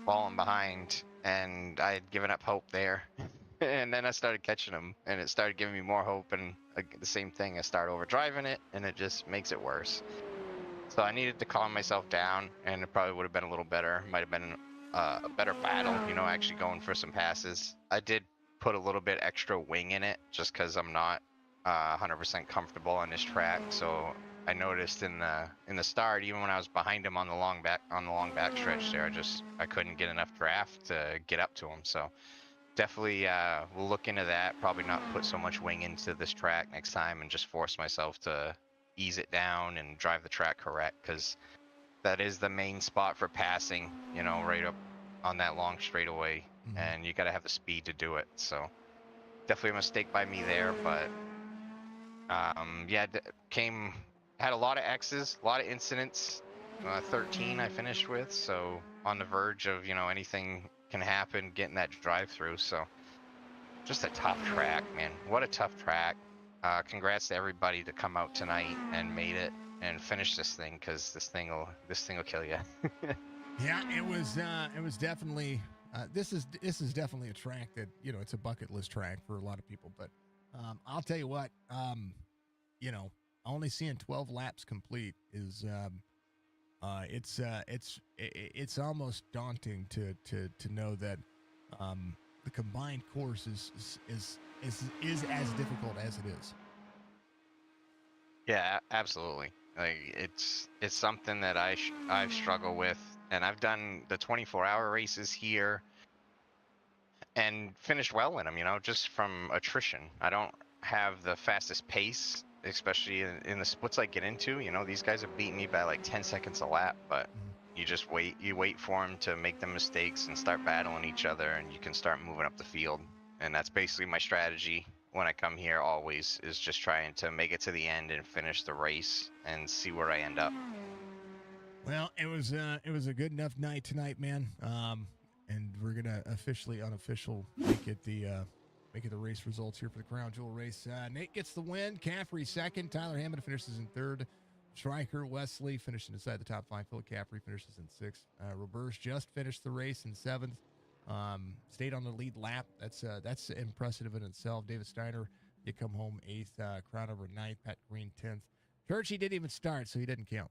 falling behind, and I had given up hope there. And then I started catching him, and it started giving me more hope. And the same thing, I started overdriving it, and it just makes it worse. So I needed to calm myself down, and it probably would have been a little better. Might have been a better battle, actually going for some passes. I did put a little bit extra wing in it, just because I'm not 100% comfortable on this track. So I noticed in the start, even when I was behind him on the long back stretch there, I couldn't get enough draft to get up to him. So definitely we'll look into that. Probably not put so much wing into this track next time, and just force myself to ease it down and drive the track correct, because that is the main spot for passing, right up on that long straightaway. Mm-hmm. And you got to have the speed to do it. So definitely a mistake by me there, but had a lot of X's, a lot of incidents. 13 I finished with, so on the verge of, anything can happen getting that drive through. So just a tough track, man. What a tough track. Congrats to everybody to come out tonight and made it and finish this thing, because this thing will kill you. Yeah, it was definitely this is definitely a track that it's a bucket list track for a lot of people. But I'll tell you what, only seeing 12 laps complete is it's almost daunting to know that the combined course is as difficult as it is. Yeah, absolutely. Like it's something that I've struggled with, and I've done the 24-hour races here and finished well in them, just from attrition. I don't have the fastest pace, especially in the splits I get into. These guys have beaten me by like 10 seconds a lap, but you just wait for them to make the mistakes and start battling each other, and you can start moving up the field. And that's basically my strategy when I come here always, is just trying to make it to the end and finish the race and see where I end up. Well, it was a good enough night tonight, man. And we're gonna unofficial make it the race results here for the Crown Jewel race. Nate gets the win. Caffrey second. Tyler Hammond finishes in third. Striker Wesley finishing inside the top five. Phil Caffrey finishes in sixth. Roberts just finished the race in seventh. Stayed on the lead lap. That's impressive in itself. David Steiner, you come home eighth. Crown over ninth. Pat Green 10th. Churchy didn't even start, so he didn't count.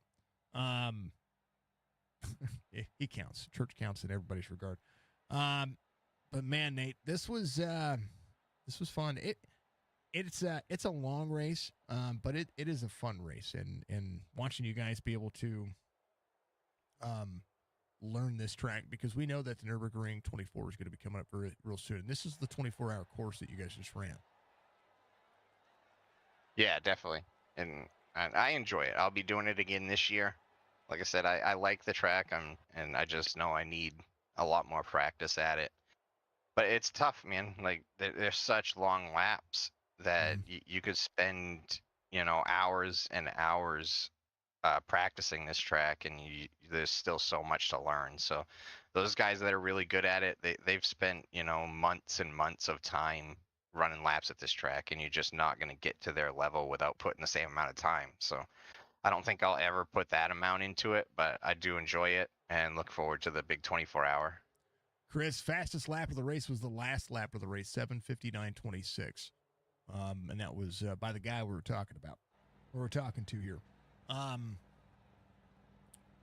He counts. Church counts in everybody's regard. But man, Nate, this was fun. It's a long race, but it is a fun race, and watching you guys be able to learn this track, because we know that the Nürburgring 24 is going to be coming up real soon. This is the 24-hour course that you guys just ran. Yeah, definitely, and I enjoy it. I'll be doing it again this year. Like I said, I like the track, and I just know I need a lot more practice at it. But it's tough, man. Like there's such long laps that you could spend, hours and hours practicing this track, and there's still so much to learn. So those guys that are really good at it, they've spent, months and months of time running laps at this track, and you're just not going to get to their level without putting the same amount of time. So I don't think I'll ever put that amount into it, but I do enjoy it and look forward to the big 24-hour. Chris, fastest lap of the race was the last lap of the race, 7:59.26. And that was by the guy we were talking to here.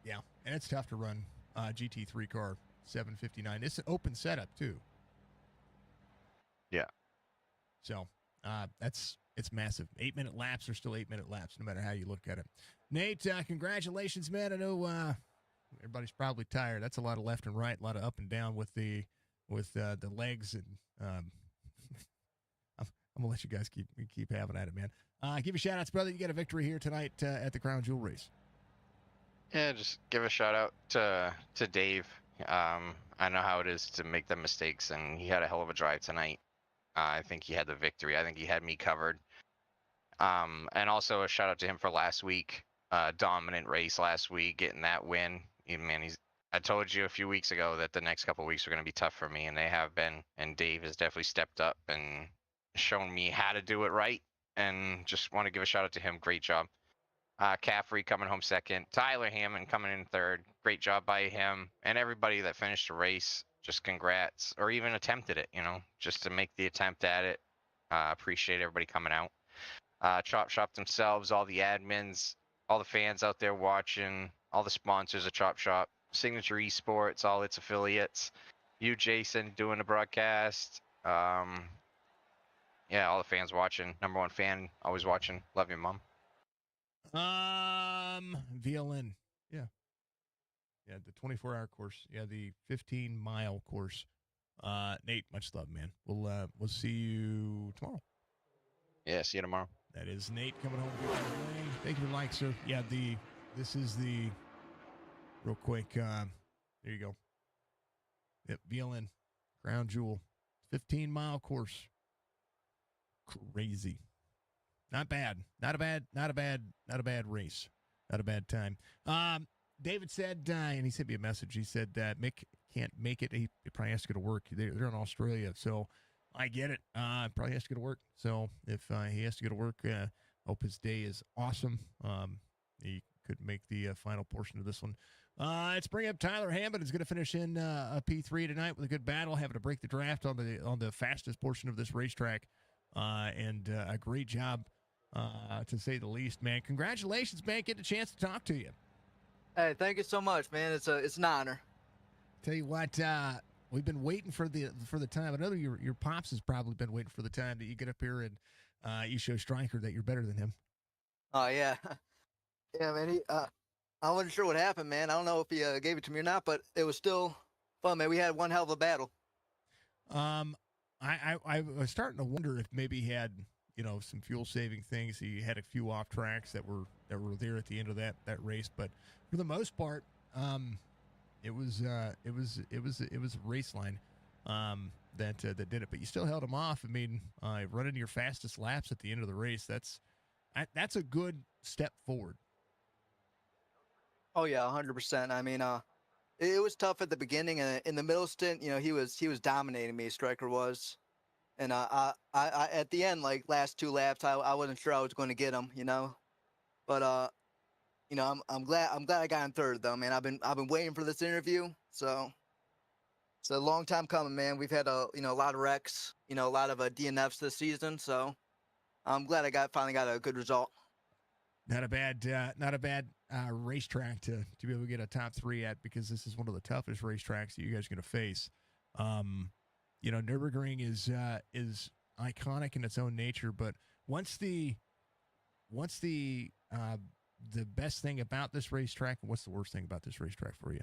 Yeah, and it's tough to run GT3 car 7:59. It's an open setup too. Yeah. So it's massive. 8-minute laps are still 8-minute laps, no matter how you look at it. Nate, congratulations, man. I know everybody's probably tired. That's a lot of left and right, a lot of up and down with the legs, and I'm gonna let you guys keep having at it, man. Give you shout outs, brother. You got a victory here tonight at the Crown Jewel race. Yeah, just give a shout out to Dave. I know how it is to make the mistakes, and he had a hell of a drive tonight. I think he had the victory. I think he had me covered. And also a shout out to him for last week. Dominant race last week, getting that win. Man, I told you a few weeks ago that the next couple weeks are going to be tough for me, and they have been. And Dave has definitely stepped up and shown me how to do it right. And just want to give a shout out to him. Great job. Caffrey coming home second. Tyler Hammond coming in third. Great job by him and everybody that finished the race. Just congrats, or even attempted it. Just to make the attempt at it. Appreciate everybody coming out. Chop Shop themselves, all the admins, all the fans out there watching, all the sponsors of Chop Shop, Signature Esports, all its affiliates, you, Jason, doing the broadcast. Yeah, all the fans watching. Number one fan, always watching. Love you, Mom. VLN. Yeah. Yeah, the 24-hour course. Yeah, the 15-mile course. Nate, much love, man. We'll see you tomorrow. Yeah, see you tomorrow. That is Nate coming home. Thank you for like, sir. Yeah, this is the real quick. There you go. Yep, VLN, Crown Jewel, 15-mile course. Crazy. Not bad. Not a bad race. Not a bad time. David said, and he sent me a message. He said that Mick can't make it. He probably has to go to work. They're in Australia, so I get it. Probably has to go to work. So if he has to go to work, hope his day is awesome. He could make the final portion of this one. Let's bring up Tyler Hammond. He's going to finish in a P3 tonight with a good battle, having to break the draft on the fastest portion of this racetrack. And a great job, to say the least, man. Congratulations, man. Getting a chance to talk to you. Hey, thank you so much, man. It's an honor. Tell you what, we've been waiting for the time. I know your pops has probably been waiting for the time that you get up here and you show Stryker that you're better than him. Oh yeah, yeah, man. I wasn't sure what happened, man. I don't know if he gave it to me or not, but it was still fun, man. We had one hell of a battle. I was starting to wonder if maybe he had some fuel saving things. He had a few off tracks that were there at the end of that race, but for the most part, it was a race line that did it. But you still held him off. I mean, running your fastest laps at the end of the race, that's a good step forward. Oh yeah, 100%. I mean, it was tough at the beginning, and in the middle stint, he was dominating me. Stryker was, and I at the end, like last two laps, I wasn't sure I was going to get him, but I'm glad I got in third though, man. I've been waiting for this interview, so it's a long time coming, man. We've had a lot of wrecks, a lot of DNFs this season, so I'm glad I finally got a good result. Not a bad racetrack to be able to get a top 3 at, because this is one of the toughest racetracks that you guys are going to face. Nürburgring is iconic in its own nature, but what's the best thing about this racetrack, and what's the worst thing about this racetrack for you?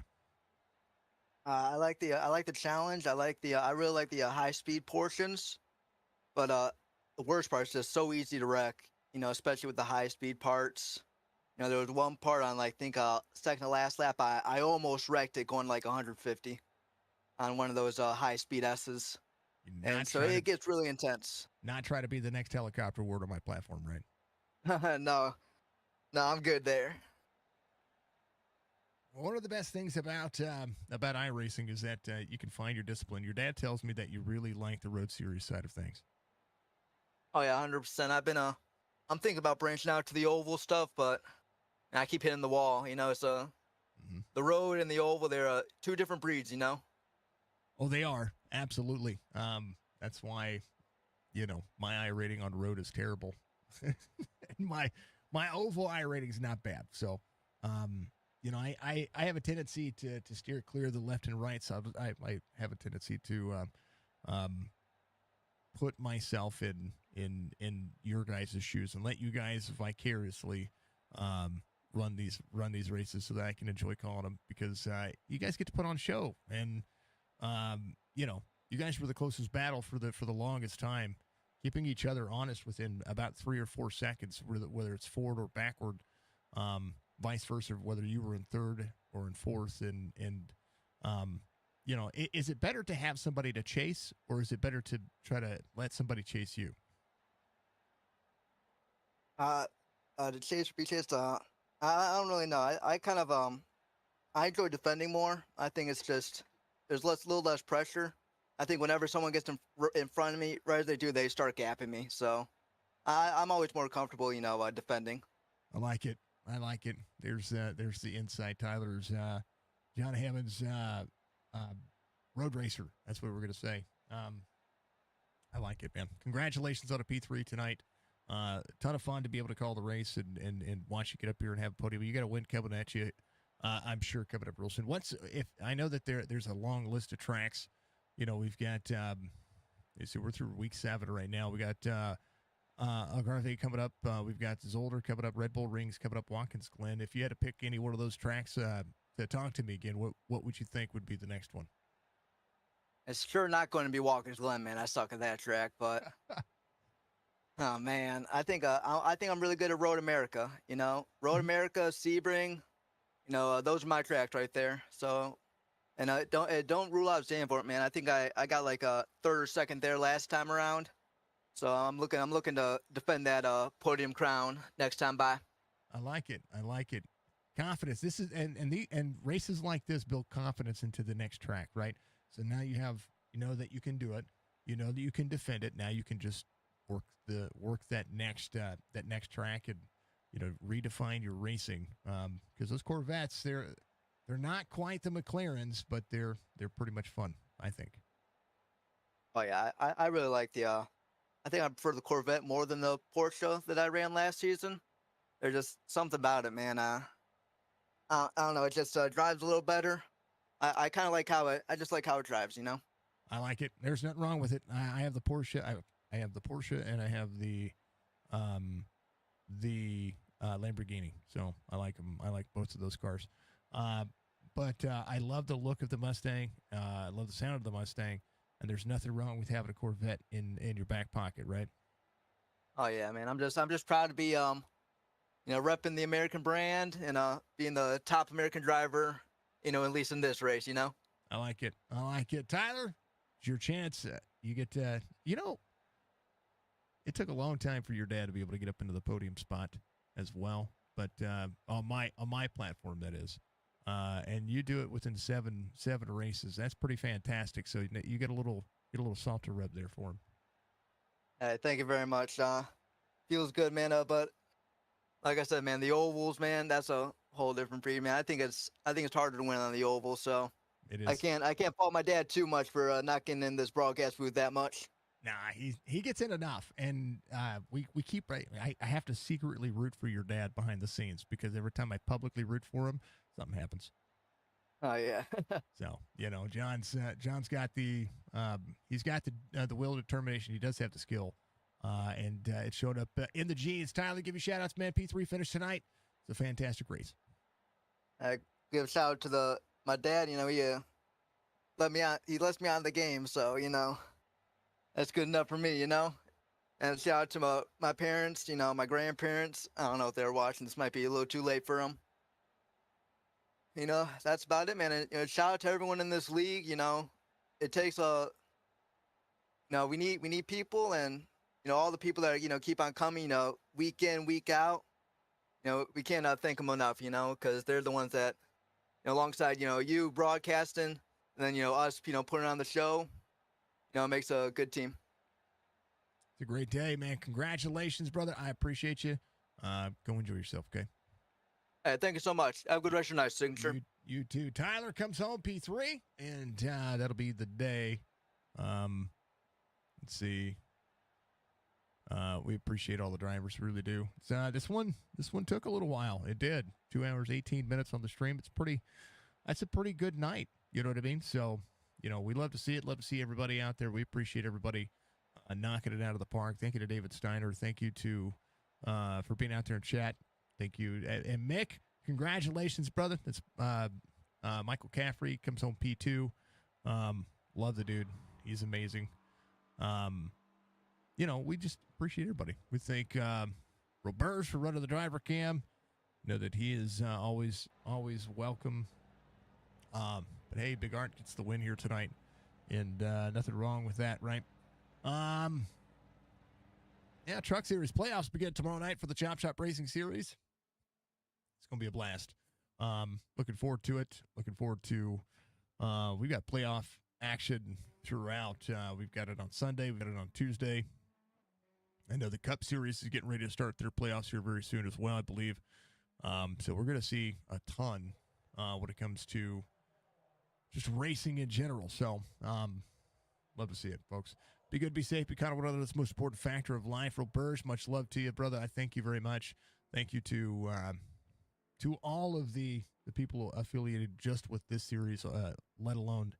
I like the challenge. I really like the high speed portions, but the worst part is just so easy to wreck. Especially with the high speed parts. There was one part on second to last lap. I almost wrecked it going like 150 on one of those high speed S's, and so it gets really intense. Not try to be the next helicopter word on my platform, right? No, I'm good there. One of the best things about iRacing is that you can find your discipline. Your dad tells me that you really like the Road Series side of things. Oh yeah, 100%. I'm thinking about branching out to the oval stuff, but I keep hitting the wall. It's the road and the oval. They're two different breeds. Oh, they are, absolutely. That's why, my I rating on road is terrible. my oval I rating is not bad. So, I have a tendency to steer clear of the left and right. So I have a tendency to put myself in your guys' shoes and let you guys vicariously run these races so that I can enjoy calling them, because you guys get to put on show, and you guys were the closest battle for the longest time, keeping each other honest within about 3 or 4 seconds, whether it's forward or backward. vice versa, whether you were in third or in fourth, and you know, is it better to have somebody to chase, or is it better to try to let somebody chase you? To chase or be chased, I don't really know. I kind of I enjoy defending more. I think it's just there's little less pressure. I think whenever someone gets in front of me, right as they do, they start gapping me. So I'm always more comfortable, defending. I like it. I like it. There's the insight. Tyler's John Hammond's road racer. That's what we're gonna say. I like it, man. Congratulations on a P3 tonight. Ton of fun to be able to call the race and watch you get up here and have a podium. You got a win coming at you. I'm sure coming up real soon. If I know that there's a long list of tracks. You know, we've got so we're through week 7 right now. We got Algarve coming up. We've got Zolder coming up. Red Bull Rings coming up. Watkins Glen. If you had to pick any one of those tracks to talk to me again, what would you think would be the next one? It's sure not going to be Watkins Glen, man. I suck at that track, but oh man, I think I'm really good at Road America. You know, Road America, Sebring. You know, those are my tracks right there. So, and don't rule out Zandvoort, man. I think I got like a third or second there last time around. So I'm looking to defend that podium crown next time by. I like it. I like it. Confidence. This is and races like this build confidence into the next track, right? So now you know that you can do it. You know that you can defend it. Now you can just work that next track and redefine your racing. Because those Corvettes, they're not quite the McLarens, but they're pretty much fun, I think. Oh yeah, I really like the I think I prefer the Corvette more than the Porsche that I ran last season. There's just something about it, man. I don't know. It just drives a little better. I kind of like I just like how it drives, you know? I like it. There's nothing wrong with it. I have the Porsche. I have the Porsche and I have the Lamborghini. So I like them. I like both of those cars. But I love the look of the Mustang. I love the sound of the Mustang. And there's nothing wrong with having a Corvette in your back pocket, right? Oh yeah, man. I'm just proud to be repping the American brand and being the top American driver, at least in this race, you know. I like it. I like it. Tyler, it's your chance. You get it took a long time for your dad to be able to get up into the podium spot as well, but on my platform, that is. And you do it within seven races. That's pretty fantastic. So you get a little salt to rub there for him. Thank you very much. Feels good, man. But like I said, man, the ovals, man, that's a whole different breed, man. I think it's harder to win on the oval. So it is. I can't fault my dad too much for not getting in this broadcast booth that much. Nah, he gets in enough, and we keep. I have to secretly root for your dad behind the scenes because every time I publicly root for him, something happens. Oh yeah. So John's got the he's got the will and determination. He does have the skill, and it showed up in the G's. Tyler, give you shout outs, man. P3 finished tonight. It's a fantastic race. Give a shout out to my dad. He let me on. He lets me on the game, so that's good enough for me. And shout out to my parents. My grandparents. I don't know if they're watching. This might be a little too late for them. That's about it, man. And, shout out to everyone in this league. It takes we need people, and all the people that keep on coming. Week in, week out. We cannot thank them enough. Because they're the ones that, alongside you broadcasting, and then us putting on the show. It makes a good team. It's a great day, man. Congratulations, brother. I appreciate you. Go enjoy yourself, okay? Hey, thank you so much. Have a good rest of your night, Signature. You too. Tyler comes home P3, and that'll be the day. Let's see. We appreciate all the drivers, really do. This one took a little while. It did. 2 hours, 18 minutes on the stream. That's a pretty good night. You know what I mean? So, we love to see it. Love to see everybody out there. We appreciate everybody knocking it out of the park. Thank you to David Steiner. Thank you to for being out there in chat. Thank you. And Mick, congratulations, brother. That's Michael Caffrey comes home P2. Love the dude. He's amazing. We just appreciate everybody. We thank Roberts for running the driver cam. know that he is always welcome. But hey, Big Art gets the win here tonight, and nothing wrong with that, right? Yeah, Truck Series playoffs begin tomorrow night for the Chop Shop Racing Series. It's going to be a blast. Looking forward to it. Looking forward to, we've got playoff action throughout. We've got it on Sunday. We've got it on Tuesday. I know the Cup Series is getting ready to start their playoffs here very soon as well, I believe. So we're going to see a ton when it comes to just racing in general. So love to see it, folks. Be good, be safe, be kind of one other. That's the most important factor of life. Roberge, much love to you, brother. I thank you very much. Thank you to all of the people affiliated just with this series, let alone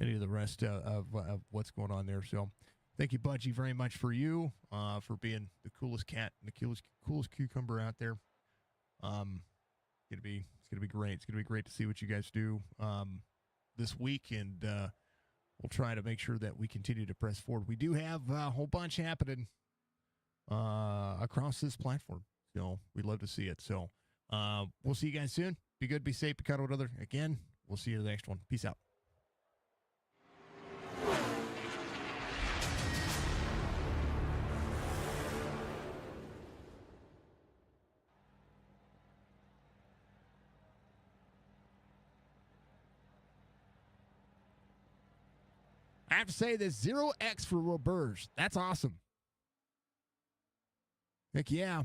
any of the rest of what's going on there. So thank you, Budgie, very much for you, for being the coolest cat and the coolest cucumber out there. It's gonna be great. It's gonna be great to see what you guys do this week, and we'll try to make sure that we continue to press forward. We do have a whole bunch happening across this platform, so we'd love to see it. So we'll see you guys soon. Be good, be safe, be kind of one another. Again, we'll see you in the next one. Peace out. I have to say this 0x for Roberge. That's awesome. Heck yeah.